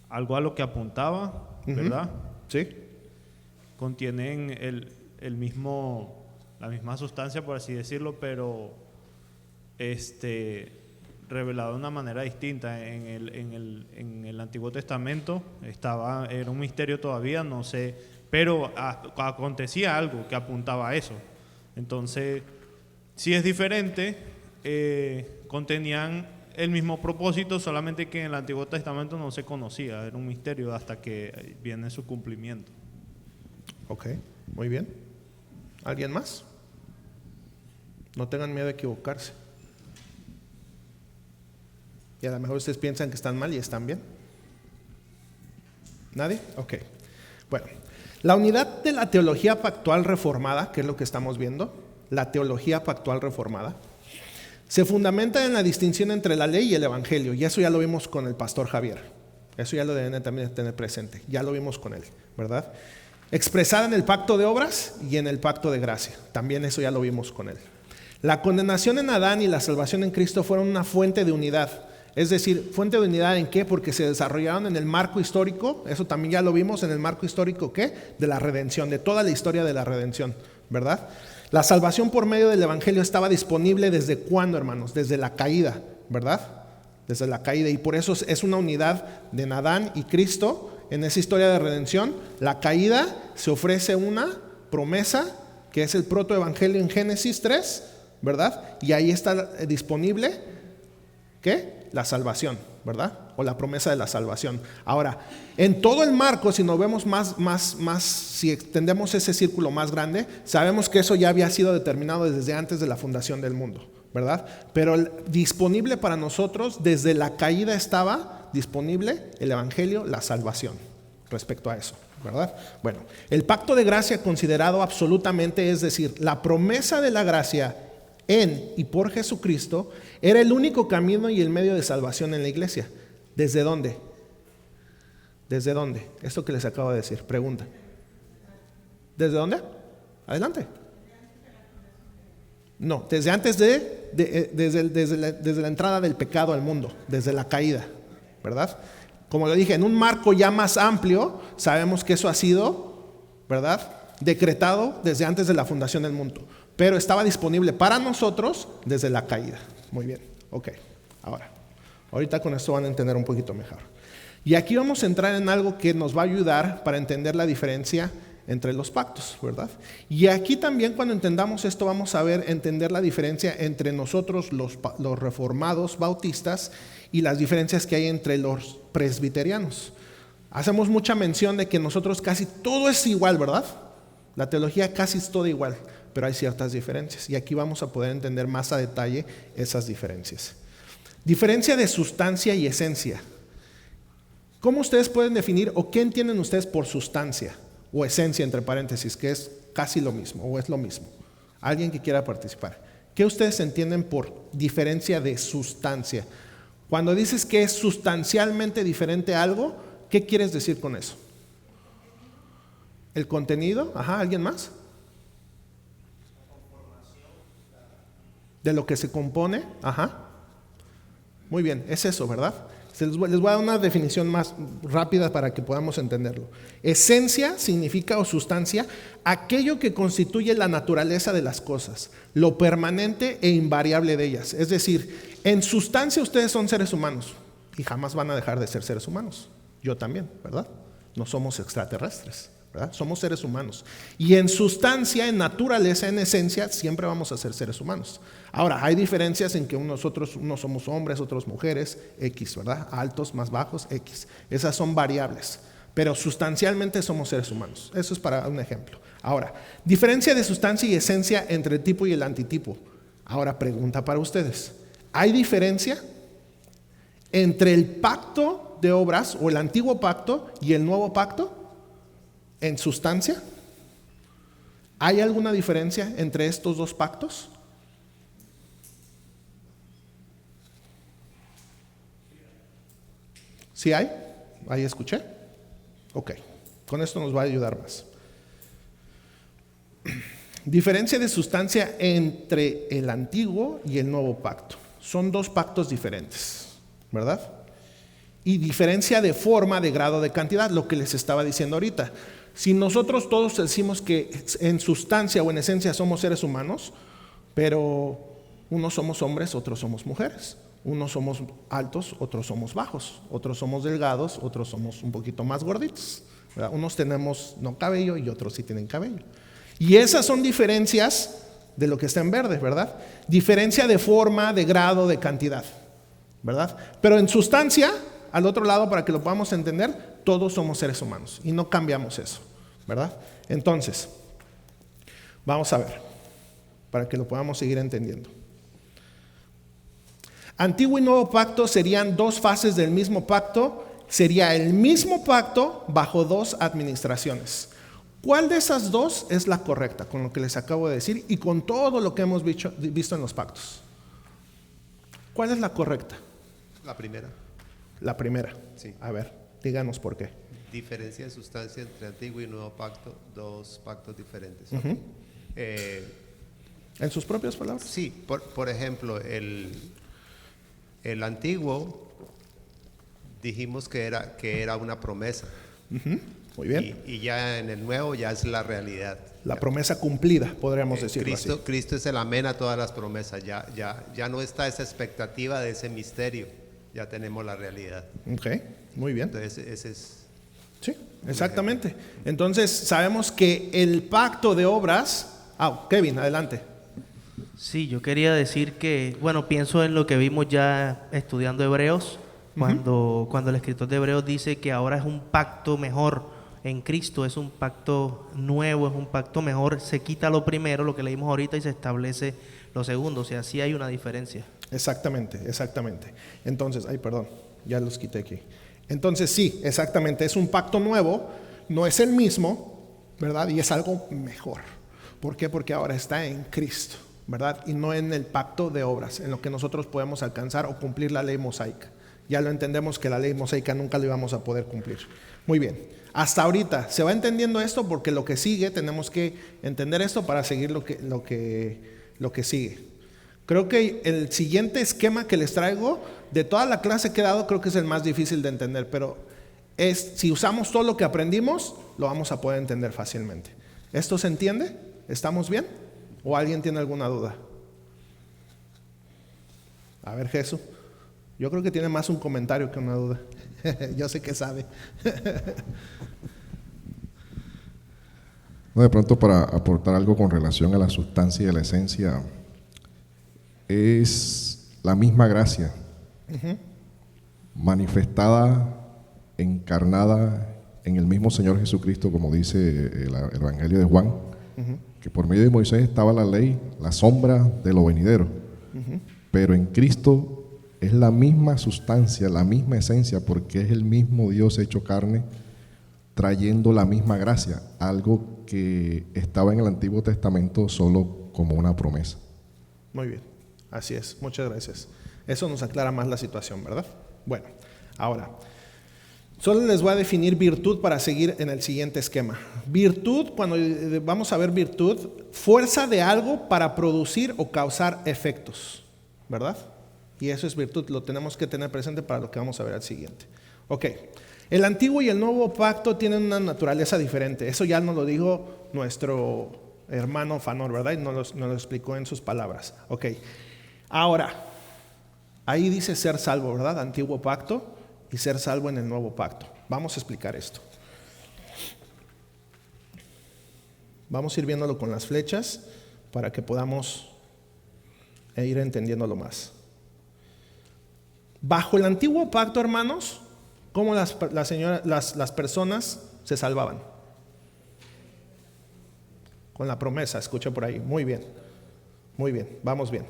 algo a lo que apuntaba, ¿verdad? Sí. Contienen la misma sustancia, por así decirlo, pero revelado de una manera distinta. En el Antiguo Testamento era un misterio todavía, no sé, pero acontecía algo que apuntaba a eso. Entonces, si es diferente, contenían el mismo propósito, solamente que en el Antiguo Testamento no se conocía, era un misterio hasta que viene su cumplimiento. Ok, muy bien. ¿Alguien más? No tengan miedo de equivocarse. Y a lo mejor ustedes piensan que están mal y están bien. ¿Nadie? Ok. Bueno, la unidad de la teología pactual reformada, que es lo que estamos viendo, la teología pactual reformada, se fundamenta en la distinción entre la ley y el evangelio, y eso ya lo vimos con el pastor Javier. Eso ya lo deben también tener presente, ya lo vimos con él, ¿verdad? Expresada en el pacto de obras y en el pacto de gracia, también eso ya lo vimos con él. La condenación en Adán y la salvación en Cristo fueron una fuente de unidad. Es decir, ¿fuente de unidad en qué? Porque se desarrollaron en el marco histórico, eso también ya lo vimos en el marco histórico, ¿qué? De la redención, de toda la historia de la redención, ¿verdad? La salvación por medio del evangelio estaba disponible ¿desde cuándo, hermanos? Desde la caída, ¿verdad? Desde la caída, y por eso es una unidad de Adán y Cristo en esa historia de redención. La caída se ofrece una promesa que es el protoevangelio en Génesis 3, ¿verdad? Y ahí está disponible, ¿qué? La salvación, ¿verdad? O la promesa de la salvación. Ahora, en todo el marco, si nos vemos más, si extendemos ese círculo más grande, sabemos que eso ya había sido determinado desde antes de la fundación del mundo, ¿verdad? Pero disponible para nosotros, desde la caída estaba disponible el evangelio, la salvación, respecto a eso, ¿verdad? Bueno, el pacto de gracia considerado absolutamente, es decir, la promesa de la gracia en y por Jesucristo, era el único camino y el medio de salvación en la iglesia. ¿Desde dónde? ¿Desde dónde? Esto que les acabo de decir, pregunta. ¿Desde dónde? Adelante. No, desde antes desde la entrada del pecado al mundo, desde la caída, ¿verdad? Como lo dije, en un marco ya más amplio, sabemos que eso ha sido, ¿verdad?, decretado desde antes de la fundación del mundo, pero estaba disponible para nosotros desde la caída. Muy bien, ok. Ahorita con esto van a entender un poquito mejor. Y aquí vamos a entrar en algo que nos va a ayudar para entender la diferencia entre los pactos, ¿verdad? Y aquí también, cuando entendamos esto, vamos a entender la diferencia entre nosotros los reformados bautistas y las diferencias que hay entre los presbiterianos. Hacemos mucha mención de que nosotros casi todo es igual, ¿verdad? La teología casi es toda igual, pero hay ciertas diferencias, y aquí vamos a poder entender más a detalle esas diferencias. Diferencia de sustancia y esencia. ¿Cómo ustedes pueden definir o qué entienden ustedes por sustancia o esencia, entre paréntesis, que es casi lo mismo o es lo mismo? Alguien que quiera participar. ¿Qué ustedes entienden por diferencia de sustancia? Cuando dices que es sustancialmente diferente a algo, ¿qué quieres decir con eso? ¿El contenido? Ajá, ¿alguien más? de lo que se compone. Ajá. Muy bien, es eso, ¿verdad? Les voy a dar una definición más rápida para que podamos entenderlo. Esencia significa o sustancia aquello que constituye la naturaleza de las cosas, lo permanente e invariable de ellas. Es decir, en sustancia ustedes son seres humanos y jamás van a dejar de ser seres humanos. Yo también, ¿verdad? No somos extraterrestres, ¿verdad? Somos seres humanos. Y en sustancia, en naturaleza, en esencia, siempre vamos a ser seres humanos. Ahora, hay diferencias en que unos somos hombres, otros mujeres, X, ¿verdad? Altos, más bajos, X. Esas son variables. Pero sustancialmente somos seres humanos. Eso es para un ejemplo. Ahora, diferencia de sustancia y esencia entre el tipo y el antitipo. Ahora, pregunta para ustedes. ¿Hay diferencia entre el pacto de obras o el antiguo pacto y el nuevo pacto en sustancia? ¿Hay alguna diferencia entre estos dos pactos? ¿Sí hay? ¿Ahí escuché? Ok, con esto nos va a ayudar más. Diferencia de sustancia entre el antiguo y el nuevo pacto. Son dos pactos diferentes, ¿verdad? Y diferencia de forma, de grado, de cantidad, lo que les estaba diciendo ahorita. Si nosotros todos decimos que en sustancia o en esencia somos seres humanos, pero unos somos hombres, otros somos mujeres. Unos somos altos, otros somos bajos. Otros somos delgados, otros somos un poquito más gorditos, ¿verdad? Unos tenemos no cabello y otros sí tienen cabello. Y esas son diferencias de lo que está en verde, ¿verdad? Diferencia de forma, de grado, de cantidad, ¿verdad? Pero en sustancia, al otro lado, para que lo podamos entender, todos somos seres humanos y no cambiamos eso, ¿verdad? Entonces, vamos a ver, para que lo podamos seguir entendiendo. Antiguo y nuevo pacto serían dos fases del mismo pacto, sería el mismo pacto bajo dos administraciones. ¿Cuál de esas dos es la correcta con lo que les acabo de decir y con todo lo que hemos visto en los pactos? ¿Cuál es la correcta? La primera. La primera. Sí. A ver, díganos por qué. Diferencia de sustancia entre antiguo y nuevo pacto, dos pactos diferentes. Uh-huh. ¿En sus propias palabras? Sí, por ejemplo, el antiguo dijimos que era una promesa. Uh-huh. Muy bien. Y ya en el nuevo ya es la realidad. La promesa cumplida, podríamos decirlo así. Cristo es el amén a todas las promesas. Ya no está esa expectativa de ese misterio. Ya tenemos la realidad. Ok, muy bien. Entonces ese es... Sí, exactamente. Entonces sabemos que el pacto de obras... Kevin, adelante. Sí, yo quería decir que, bueno, pienso en lo que vimos ya estudiando Hebreos, cuando el escritor de Hebreos dice que ahora es un pacto mejor en Cristo, es un pacto nuevo, es un pacto mejor, se quita lo primero, lo que leímos ahorita, y se establece lo segundo, o sea, sí hay una diferencia. Exactamente. Entonces, perdón, ya los quité aquí. Entonces sí, exactamente, es un pacto nuevo, no es el mismo, ¿verdad? Y es algo mejor. ¿Por qué? Porque ahora está en Cristo, ¿verdad? Y no en el pacto de obras, en lo que nosotros podemos alcanzar o cumplir la ley mosaica. Ya lo entendemos que la ley mosaica nunca lo íbamos a poder cumplir. Muy bien, hasta ahorita se va entendiendo esto porque lo que sigue, tenemos que entender esto para seguir lo que sigue. Creo que el siguiente esquema que les traigo, de toda la clase que he dado, creo que es el más difícil de entender, pero si usamos todo lo que aprendimos, lo vamos a poder entender fácilmente. ¿Esto se entiende? ¿Estamos bien? ¿O alguien tiene alguna duda? A ver, Jesús. Yo creo que tiene más un comentario que una duda. Yo sé que sabe. No, de pronto, para aportar algo con relación a la sustancia y a la esencia, es la misma gracia, manifestada, encarnada en el mismo Señor Jesucristo, como dice el Evangelio de Juan, que por medio de Moisés estaba la ley, la sombra de lo venidero, pero en Cristo es la misma sustancia, la misma esencia, porque es el mismo Dios hecho carne, trayendo la misma gracia, algo que estaba en el Antiguo Testamento solo como una promesa. Muy bien, así es, muchas gracias. Eso nos aclara más la situación, ¿verdad? Bueno, ahora, Solo les voy a definir virtud para seguir en el siguiente esquema. Virtud, cuando vamos a ver virtud, fuerza de algo para producir o causar efectos, ¿verdad? Y eso es virtud, lo tenemos que tener presente para lo que vamos a ver al siguiente. Ok, el antiguo y el nuevo pacto tienen una naturaleza diferente. Eso ya nos lo dijo nuestro hermano Fanor, ¿verdad? Y nos lo explicó en sus palabras. Ok, ahora, ahí dice ser salvo, ¿verdad? Antiguo pacto y ser salvo en el nuevo pacto. Vamos a explicar esto. Vamos a ir viéndolo con las flechas para que podamos ir entendiéndolo más. Bajo el antiguo pacto, hermanos, ¿cómo las personas se salvaban? Con la promesa, escucha por ahí. Muy bien, vamos bien.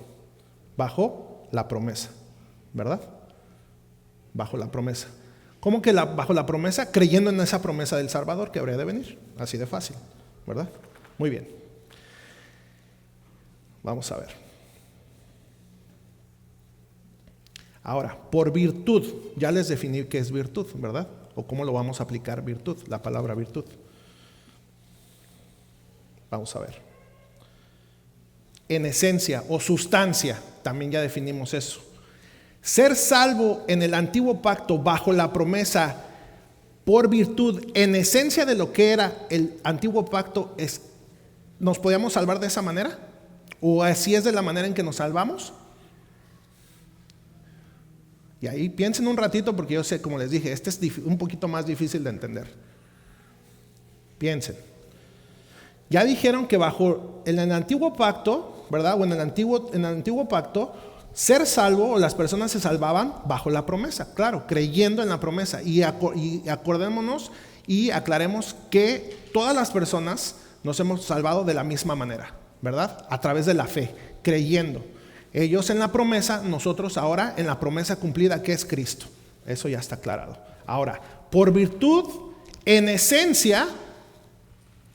Bajo la promesa, ¿verdad? Bajo la promesa. ¿Cómo que bajo la promesa? Creyendo en esa promesa del Salvador que habría de venir. Así de fácil, ¿verdad? Muy bien. Vamos a ver. Ahora, por virtud, ya les definí qué es virtud, ¿verdad? O cómo lo vamos a aplicar virtud, la palabra virtud. Vamos a ver. En esencia o sustancia, también ya definimos eso. Ser salvo en el antiguo pacto bajo la promesa por virtud, en esencia de lo que era el antiguo pacto, ¿nos podíamos salvar de esa manera? ¿O así es de la manera en que nos salvamos? Y ahí piensen un ratito porque yo sé, como les dije, este es un poquito más difícil de entender. Piensen. Ya dijeron que bajo en el antiguo pacto, ¿verdad? O en el antiguo pacto, ser salvo o las personas se salvaban bajo la promesa, claro, creyendo en la promesa. Y acordémonos y aclaremos que todas las personas nos hemos salvado de la misma manera, ¿verdad? A través de la fe, creyendo. Ellos en la promesa, nosotros ahora en la promesa cumplida que es Cristo. Eso ya está aclarado. Ahora, por virtud, en esencia,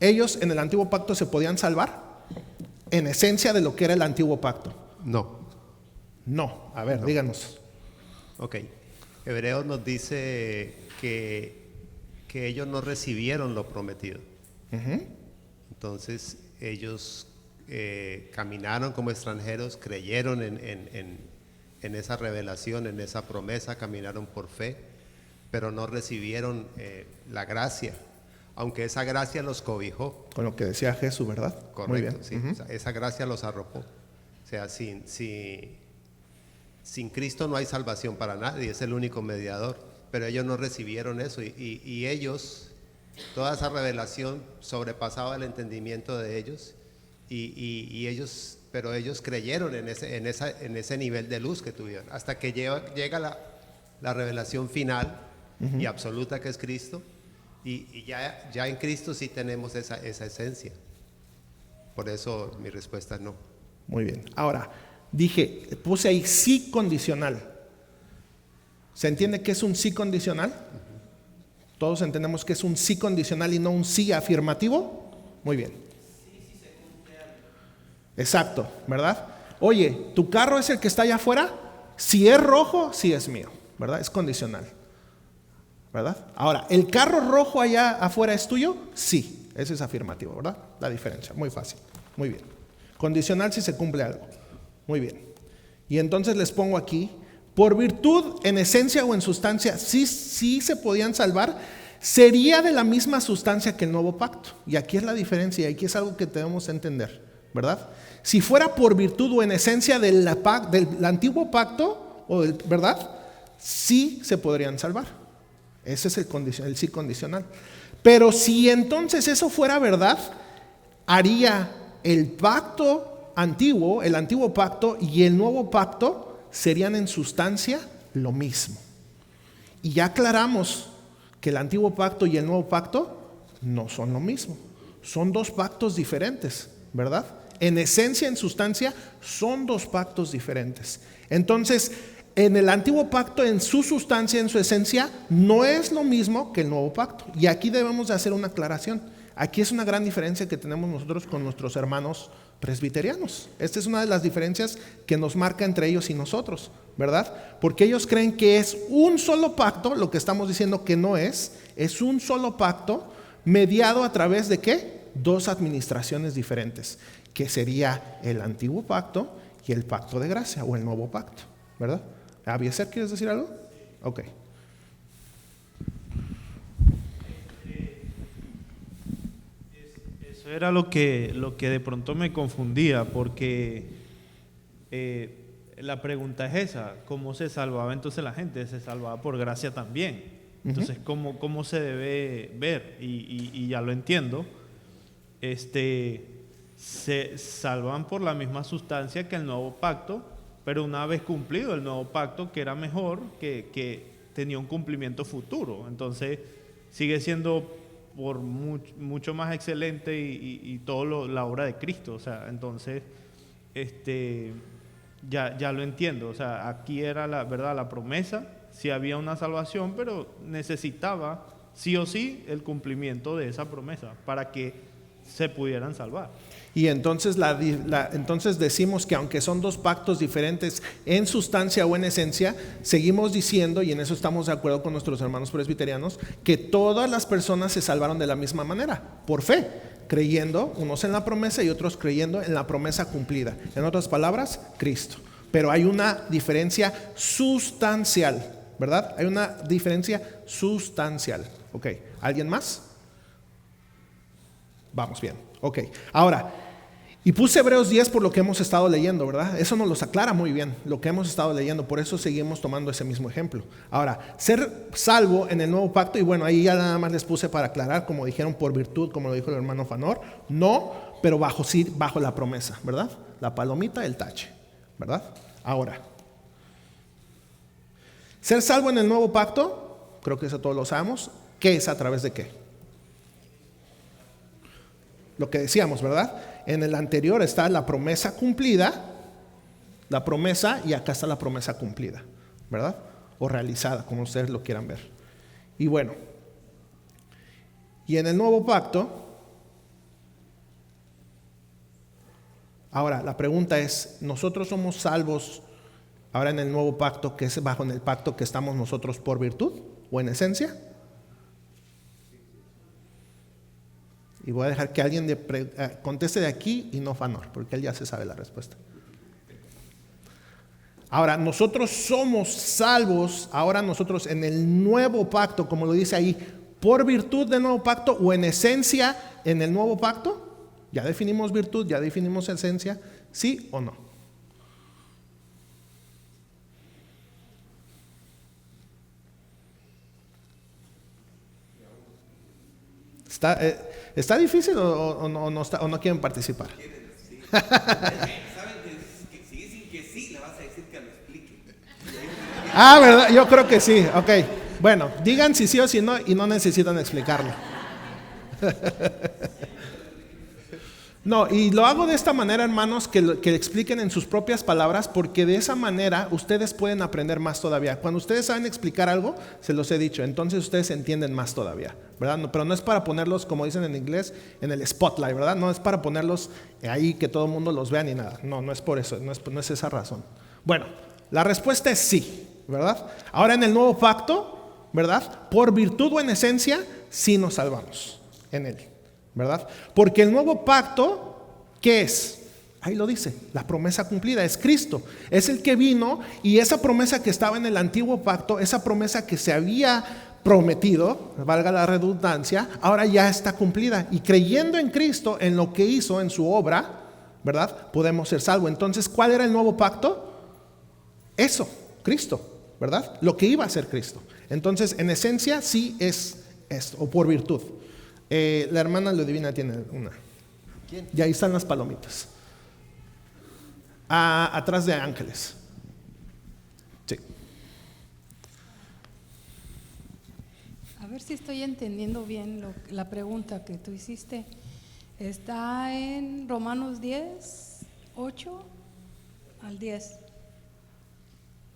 ellos en el antiguo pacto se podían salvar. En esencia de lo que era el antiguo pacto. No, a ver, díganos. Ok, Hebreos nos dice que ellos no recibieron lo prometido. Entonces ellos caminaron como extranjeros, creyeron en esa revelación, en esa promesa, caminaron por fe, pero no recibieron la gracia, aunque esa gracia los cobijó. Con lo que decía Jesús, ¿verdad? Correcto, muy bien. Sí, o sea, esa gracia los arropó. O sea, sin Cristo no hay salvación para nadie, es el único mediador, pero ellos no recibieron eso y ellos, toda esa revelación sobrepasaba el entendimiento de ellos pero ellos creyeron en ese nivel de luz que tuvieron, hasta que llega la revelación final y absoluta que es Cristo, y ya en Cristo sí tenemos esa esencia. Por eso mi respuesta es no. Muy bien. Ahora, puse ahí sí condicional. ¿Se entiende qué es un sí condicional? Todos entendemos que es un sí condicional y no un sí afirmativo. Muy bien. Exacto, ¿verdad? Oye, ¿tu carro es el que está allá afuera? Si es rojo, sí es mío, ¿verdad? Es condicional, ¿verdad? Ahora, ¿el carro rojo allá afuera es tuyo? Sí, ese es afirmativo, ¿verdad? La diferencia, muy fácil, muy bien. Condicional si se cumple algo, muy bien. Y entonces les pongo aquí, por virtud, en esencia o en sustancia, sí se podían salvar, sería de la misma sustancia que el nuevo pacto. Y aquí es la diferencia, y aquí es algo que debemos entender, ¿verdad? Si fuera por virtud o en esencia del antiguo pacto, ¿verdad? Sí se podrían salvar. Ese es el sí condicional. Pero si entonces eso fuera verdad, haría el pacto antiguo, el antiguo pacto y el nuevo pacto serían en sustancia lo mismo. Y ya aclaramos que el antiguo pacto y el nuevo pacto no son lo mismo. Son dos pactos diferentes, ¿verdad? En esencia, en sustancia, son dos pactos diferentes. Entonces, en el antiguo pacto, en su sustancia, en su esencia, no es lo mismo que el nuevo pacto. Y aquí debemos de hacer una aclaración. Aquí es una gran diferencia que tenemos nosotros con nuestros hermanos presbiterianos. Esta es una de las diferencias que nos marca entre ellos y nosotros, ¿verdad? Porque ellos creen que es un solo pacto, lo que estamos diciendo que no es un solo pacto mediado a través de ¿qué? 2 administraciones diferentes, que sería el antiguo pacto y el pacto de gracia o el nuevo pacto, ¿verdad? Abiezer, ¿quieres decir algo? Ok. Eso era lo que de pronto me confundía, porque la pregunta es esa: ¿cómo se salvaba entonces la gente? Se salvaba por gracia también. Entonces, ¿cómo se debe ver? Y ya lo entiendo. Se salvan por la misma sustancia que el nuevo pacto, pero una vez cumplido el nuevo pacto, que era mejor, que tenía un cumplimiento futuro. Entonces, sigue siendo por mucho más excelente y todo la obra de Cristo. O sea, entonces, ya lo entiendo. O sea, aquí era la promesa, sí había una salvación, pero necesitaba sí o sí el cumplimiento de esa promesa para que se pudieran salvar. Y entonces, entonces decimos que aunque son 2 pactos diferentes en sustancia o en esencia, seguimos diciendo, y en eso estamos de acuerdo con nuestros hermanos presbiterianos, que todas las personas se salvaron de la misma manera, por fe, creyendo, unos en la promesa y otros creyendo en la promesa cumplida. En otras palabras, Cristo. Pero hay una diferencia sustancial, ¿verdad? Hay una diferencia sustancial. Ok, ¿alguien más? Vamos bien, ok. Ahora, y puse Hebreos 10 por lo que hemos estado leyendo, ¿verdad? Eso nos los aclara muy bien, lo que hemos estado leyendo, por eso seguimos tomando ese mismo ejemplo. Ahora, ser salvo en el nuevo pacto, y bueno, ahí ya nada más les puse para aclarar, como dijeron, por virtud, como lo dijo el hermano Fanor, no, pero bajo la promesa, ¿verdad? La palomita, el tache, ¿verdad? Ahora, ser salvo en el nuevo pacto, creo que eso todos lo sabemos, ¿qué es a través de qué? Lo que decíamos, ¿verdad? En el anterior está la promesa cumplida, la promesa, y acá está la promesa cumplida, ¿verdad? O realizada, como ustedes lo quieran ver. Y bueno, y en el nuevo pacto, ahora la pregunta es, ¿nosotros somos salvos ahora en el nuevo pacto, que es bajo en el pacto que estamos nosotros por virtud o en esencia? Y voy a dejar que alguien conteste de aquí y no Fanor, porque él ya se sabe la respuesta. Ahora, nosotros somos salvos, ahora nosotros en el nuevo pacto, como lo dice ahí, por virtud del nuevo pacto o en esencia en el nuevo pacto. Ya definimos virtud, ya definimos esencia, ¿sí o no? ¿Está difícil o no quieren participar? Saben que si dicen que sí, le vas a decir que lo explique. Ah, ¿verdad? Yo creo que sí, ok. Bueno, digan si sí o si no y no necesitan explicarlo. No, y lo hago de esta manera, hermanos, que expliquen en sus propias palabras, porque de esa manera ustedes pueden aprender más todavía. Cuando ustedes saben explicar algo, se los he dicho, entonces ustedes entienden más todavía, ¿verdad? No, pero no es para ponerlos, como dicen en inglés, en el spotlight, ¿verdad? No es para ponerlos ahí que todo el mundo los vea ni nada. No es por eso, no es esa razón. Bueno, la respuesta es sí, ¿verdad? Ahora en el nuevo pacto, ¿verdad? Por virtud o en esencia, sí nos salvamos en él, ¿verdad? Porque el nuevo pacto, ¿qué es? Ahí lo dice, la promesa cumplida, es Cristo. Es el que vino y esa promesa que estaba en el antiguo pacto, esa promesa que se había prometido, valga la redundancia, ahora ya está cumplida. Y creyendo en Cristo, en lo que hizo, en su obra, ¿verdad? Podemos ser salvos. Entonces, ¿cuál era el nuevo pacto? Eso, Cristo, ¿verdad? Lo que iba a ser Cristo. Entonces, en esencia, sí es esto, o por virtud. La hermana Ludivina tiene una. ¿Quién? Y ahí están las palomitas. Atrás de Ángeles. Sí. A ver si estoy entendiendo bien la pregunta que tú hiciste. Está en Romanos 10, 8 al 10.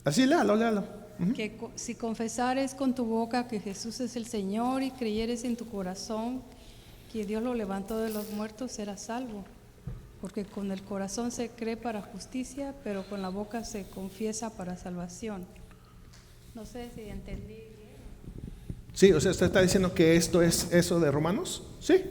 Así léalo. Que si confesares con tu boca que Jesús es el Señor y creyeres en tu corazón que Dios lo levantó de los muertos, serás salvo. porque con el corazón se cree para justicia, pero con la boca se confiesa para salvación. No sé si entendí bien. Sí, o sea, usted está diciendo que esto es eso de Romanos. Sí,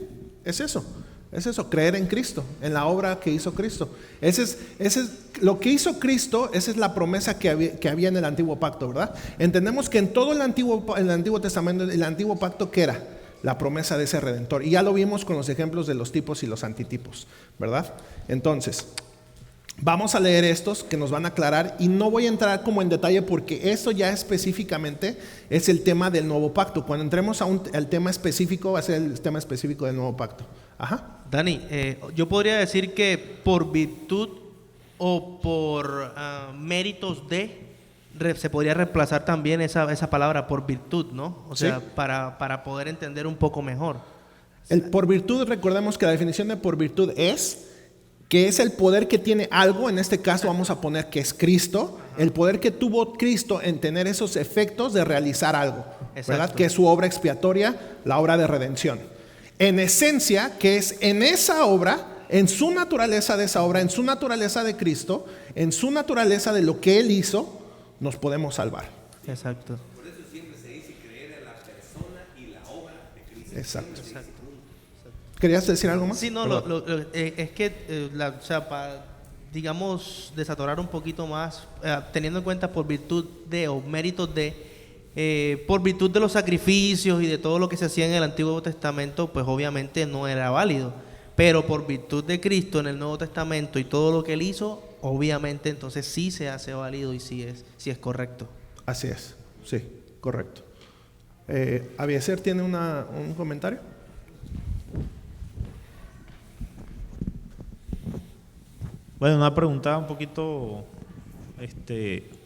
es eso. Es eso, creer en Cristo, en la obra que hizo Cristo. Ese es lo que hizo Cristo, esa es la promesa que había en el antiguo pacto, ¿verdad? Entendemos que en todo el Antiguo Testamento, el antiguo pacto, ¿qué era? La promesa de ese Redentor. Y ya lo vimos con los ejemplos de los tipos y los antitipos, ¿verdad? Entonces, vamos a leer estos que nos van a aclarar, y no voy a entrar como en detalle porque eso ya específicamente es el tema del nuevo pacto. Cuando entremos al tema específico, va a ser el tema específico del nuevo pacto. Ajá. Dani, yo podría decir que por virtud o por méritos se podría reemplazar también esa palabra por virtud, ¿no? O sea, sí, para poder entender un poco mejor. El por virtud, recordemos que la definición de por virtud es que es el poder que tiene algo, en este caso vamos a poner que es Cristo, el poder que tuvo Cristo en tener esos efectos de realizar algo, ¿verdad? Exacto. Que es su obra expiatoria, la obra de redención. En esencia, que es en esa obra, en su naturaleza de esa obra, en su naturaleza de Cristo, en su naturaleza de lo que Él hizo, nos podemos salvar. Exacto. Por eso siempre se dice creer en la persona y la obra de Cristo. Exacto. Exacto. ¿Querías decir algo más? Sí, no, es que, o sea, para, digamos, desatorar un poquito más, teniendo en cuenta por virtud de, o méritos de, por virtud de los sacrificios y de todo lo que se hacía en el Antiguo Testamento, pues obviamente no era válido. Pero por virtud de Cristo en el Nuevo Testamento y todo lo que Él hizo, obviamente entonces sí se hace válido y sí es correcto. Así es, sí, correcto. Abiezer tiene un comentario. Bueno, una pregunta un poquito,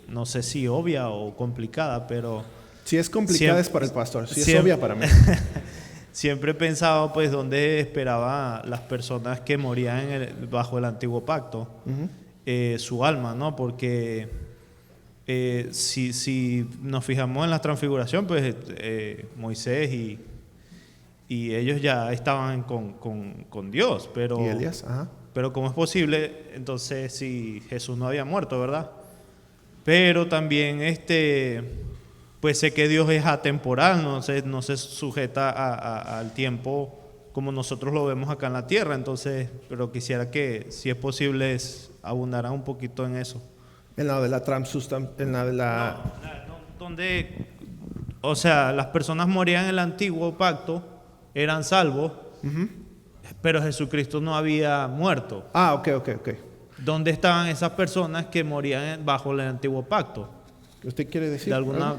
no sé si obvia o complicada, pero Si es complicada es para el pastor, si es siempre- obvia para mí. siempre he pensado, pues, dónde esperaban las personas que morían bajo el antiguo pacto, su alma, ¿no? Porque si nos fijamos en la transfiguración, pues Moisés y ellos ya estaban con Dios, pero... Y Elías, ajá. Pero ¿cómo es posible entonces si Jesús no había muerto, verdad? Pero también pues sé que Dios es atemporal, no se sujeta al tiempo como nosotros lo vemos acá en la tierra. Entonces, pero quisiera que, si es posible, abundaran un poquito en eso. En la de la en la de la... Donde, o sea, las personas morían en el antiguo pacto, eran salvos, pero Jesucristo no había muerto. Ah, ok. ¿Dónde estaban esas personas que morían bajo el antiguo pacto? ¿Qué usted quiere decir? De alguna...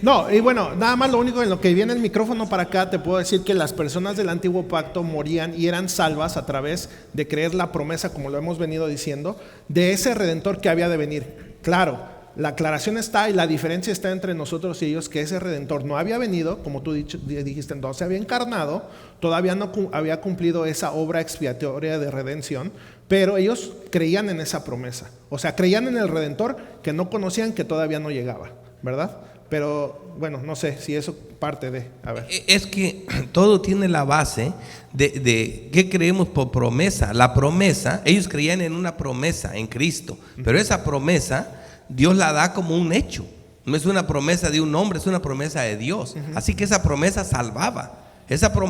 No, y bueno, nada más lo único en lo que viene el micrófono para acá, te puedo decir que las personas del antiguo pacto morían y eran salvas a través de creer la promesa, como lo hemos venido diciendo, de ese Redentor que había de venir. Claro, la aclaración está y la diferencia está entre nosotros y ellos, que ese Redentor no había venido, como tú dijiste, no se había encarnado, todavía no había cumplido esa obra expiatoria de redención, pero ellos creían en esa promesa. O sea, creían en el Redentor que no conocían, que todavía no llegaba, ¿verdad? Pero bueno, no sé si eso parte de... A ver. Es que todo tiene la base de qué creemos por promesa. La promesa, ellos creían en una promesa en Cristo, pero esa promesa Dios la da como un hecho. No es una promesa de un hombre, es una promesa de Dios. Así que esa promesa salvaba.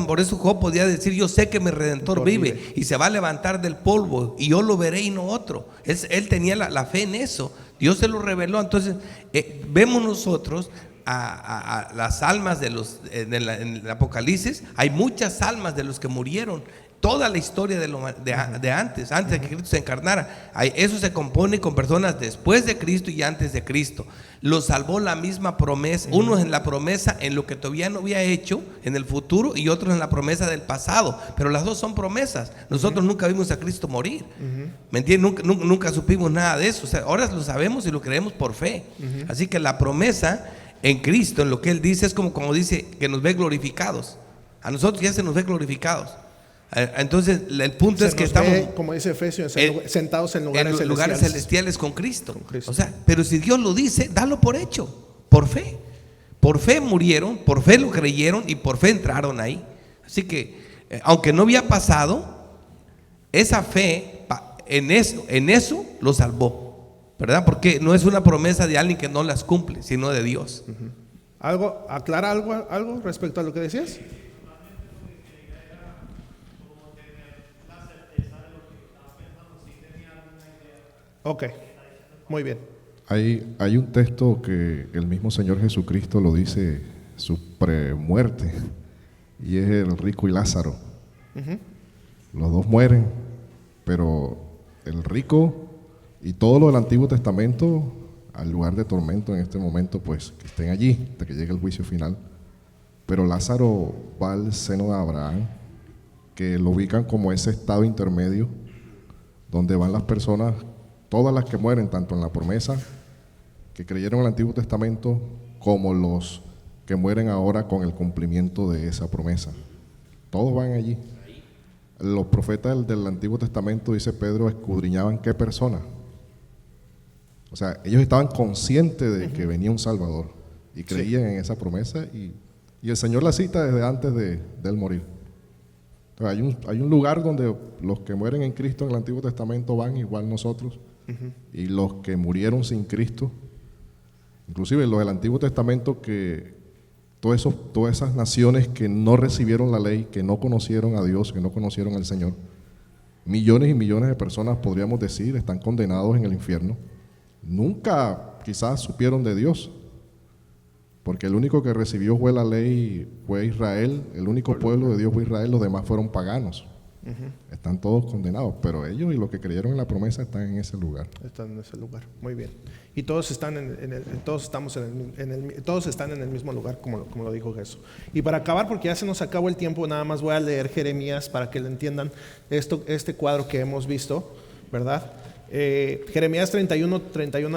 Por eso Job podía decir: yo sé que mi Redentor vive y se va a levantar del polvo y yo lo veré y no otro. Él tenía la fe en eso. Dios se lo reveló. Entonces vemos nosotros a las almas en el Apocalipsis. Hay muchas almas de los que murieron. Toda la historia de antes de que Cristo se encarnara, eso se compone con personas después de Cristo y antes de Cristo. Lo salvó la misma promesa, unos en la promesa en lo que todavía no había hecho en el futuro y otros en la promesa del pasado, pero las dos son promesas. Nosotros nunca vimos a Cristo morir, ¿me entiendes? Nunca supimos nada de eso. O sea, ahora lo sabemos y lo creemos por fe. Así que la promesa en Cristo, en lo que Él dice, es como dice que nos ve glorificados. A nosotros ya se nos ve glorificados. Entonces el punto es que estamos, como dice Efesios, sentados en lugares celestiales con Cristo. Con Cristo. O sea, pero si Dios lo dice, dalo por hecho, por fe. Por fe murieron, por fe lo creyeron y por fe entraron ahí. Así que, aunque no había pasado, esa fe en eso lo salvó, ¿verdad? Porque no es una promesa de alguien que no las cumple, sino de Dios. ¿Aclara algo respecto a lo que decías? Ok, muy bien. Hay un texto que el mismo Señor Jesucristo lo dice, su premuerte, y es el rico y Lázaro. Los dos mueren, pero el rico y todo lo del Antiguo Testamento, al lugar de tormento en este momento, pues que estén allí hasta que llegue el juicio final. Pero Lázaro va al seno de Abraham, que lo ubican como ese estado intermedio, donde van las personas, todas las que mueren, tanto en la promesa, que creyeron en el Antiguo Testamento, como los que mueren ahora con el cumplimiento de esa promesa. Todos van allí. Los profetas del Antiguo Testamento, dice Pedro, escudriñaban qué persona. O sea, ellos estaban conscientes de que venía un Salvador y creían en esa promesa, y el Señor la cita desde antes de él morir. Entonces, hay un lugar donde los que mueren en Cristo en el Antiguo Testamento van igual nosotros, y los que murieron sin Cristo, inclusive los del Antiguo Testamento, que todas esas naciones que no recibieron la ley, que no conocieron a Dios, que no conocieron al Señor, millones y millones de personas, podríamos decir, están condenados en el infierno. Nunca quizás supieron de Dios, porque el único que recibió fue la ley, fue Israel, el único pueblo de Dios fue Israel, los demás fueron paganos. Están todos condenados, pero ellos y los que creyeron en la promesa están en ese lugar. Están en ese lugar, muy bien. Y todos están todos están en el mismo lugar, como lo dijo Jesús. Y para acabar, porque ya se nos acabó el tiempo, nada más voy a leer Jeremías para que lo entiendan, este cuadro que hemos visto, ¿verdad? Jeremías 31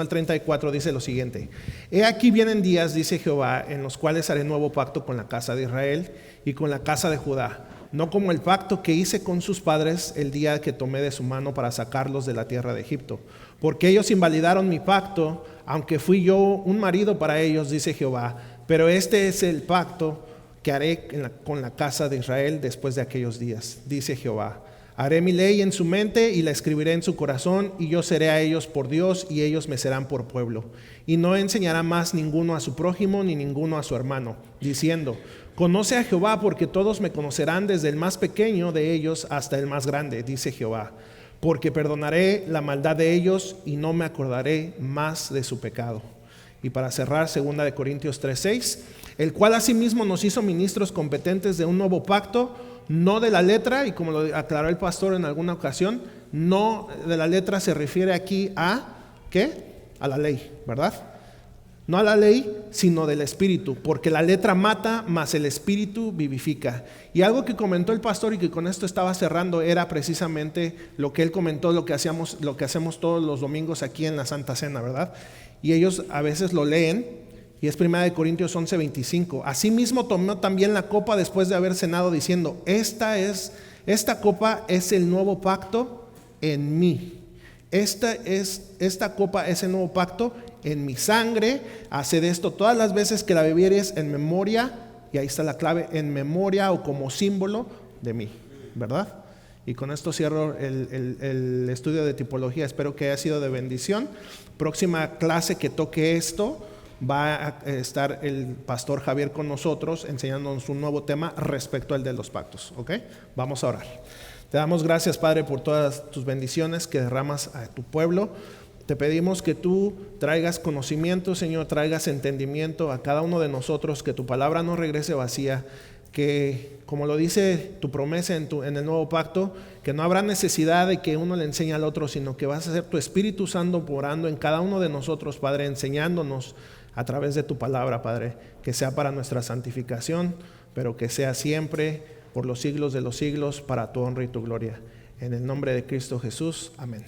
al 34 dice lo siguiente: He aquí vienen días, dice Jehová, en los cuales haré nuevo pacto con la casa de Israel y con la casa de Judá, no como el pacto que hice con sus padres el día que tomé de su mano para sacarlos de la tierra de Egipto, porque ellos invalidaron mi pacto, aunque fui yo un marido para ellos, dice Jehová. Pero este es el pacto que haré con la casa de Israel después de aquellos días, dice Jehová. Haré mi ley en su mente y la escribiré en su corazón, y yo seré a ellos por Dios y ellos me serán por pueblo. Y no enseñará más ninguno a su prójimo ni ninguno a su hermano, diciendo: Conoce a Jehová, porque todos me conocerán, desde el más pequeño de ellos hasta el más grande, dice Jehová. Porque perdonaré la maldad de ellos y no me acordaré más de su pecado. Y para cerrar, 2 de Corintios 3:6, el cual asimismo nos hizo ministros competentes de un nuevo pacto, no de la letra, y como lo aclaró el pastor en alguna ocasión, no de la letra se refiere aquí a, ¿qué? A la ley, ¿verdad? No a la ley, sino del Espíritu, porque la letra mata, mas el Espíritu vivifica. Y algo que comentó el pastor, y que con esto estaba cerrando, era precisamente lo que él comentó, lo que hacemos todos los domingos aquí en la Santa Cena, ¿verdad? Y ellos a veces lo leen, y es 1 de Corintios 11:25. Asimismo tomó también la copa después de haber cenado, diciendo: esta copa es el nuevo pacto en mí. Esta copa es el nuevo pacto en mi sangre. Haced esto todas las veces que la bebieres en memoria, y ahí está la clave, en memoria o como símbolo de mí, ¿verdad? Y con esto cierro el estudio de tipología. Espero que haya sido de bendición. Próxima clase que toque esto, va a estar el pastor Javier con nosotros enseñándonos un nuevo tema respecto al de los pactos, ¿ok? Vamos a orar. Te damos gracias, Padre, por todas tus bendiciones que derramas a tu pueblo. Te pedimos que tú traigas conocimiento, Señor, traigas entendimiento a cada uno de nosotros, que tu palabra no regrese vacía, que, como lo dice tu promesa en el nuevo pacto, que no habrá necesidad de que uno le enseñe al otro, sino que vas a ser tu Espíritu Santo orando en cada uno de nosotros, Padre, enseñándonos a través de tu palabra, Padre, que sea para nuestra santificación, pero que sea siempre por los siglos de los siglos, para tu honra y tu gloria. En el nombre de Cristo Jesús, amén.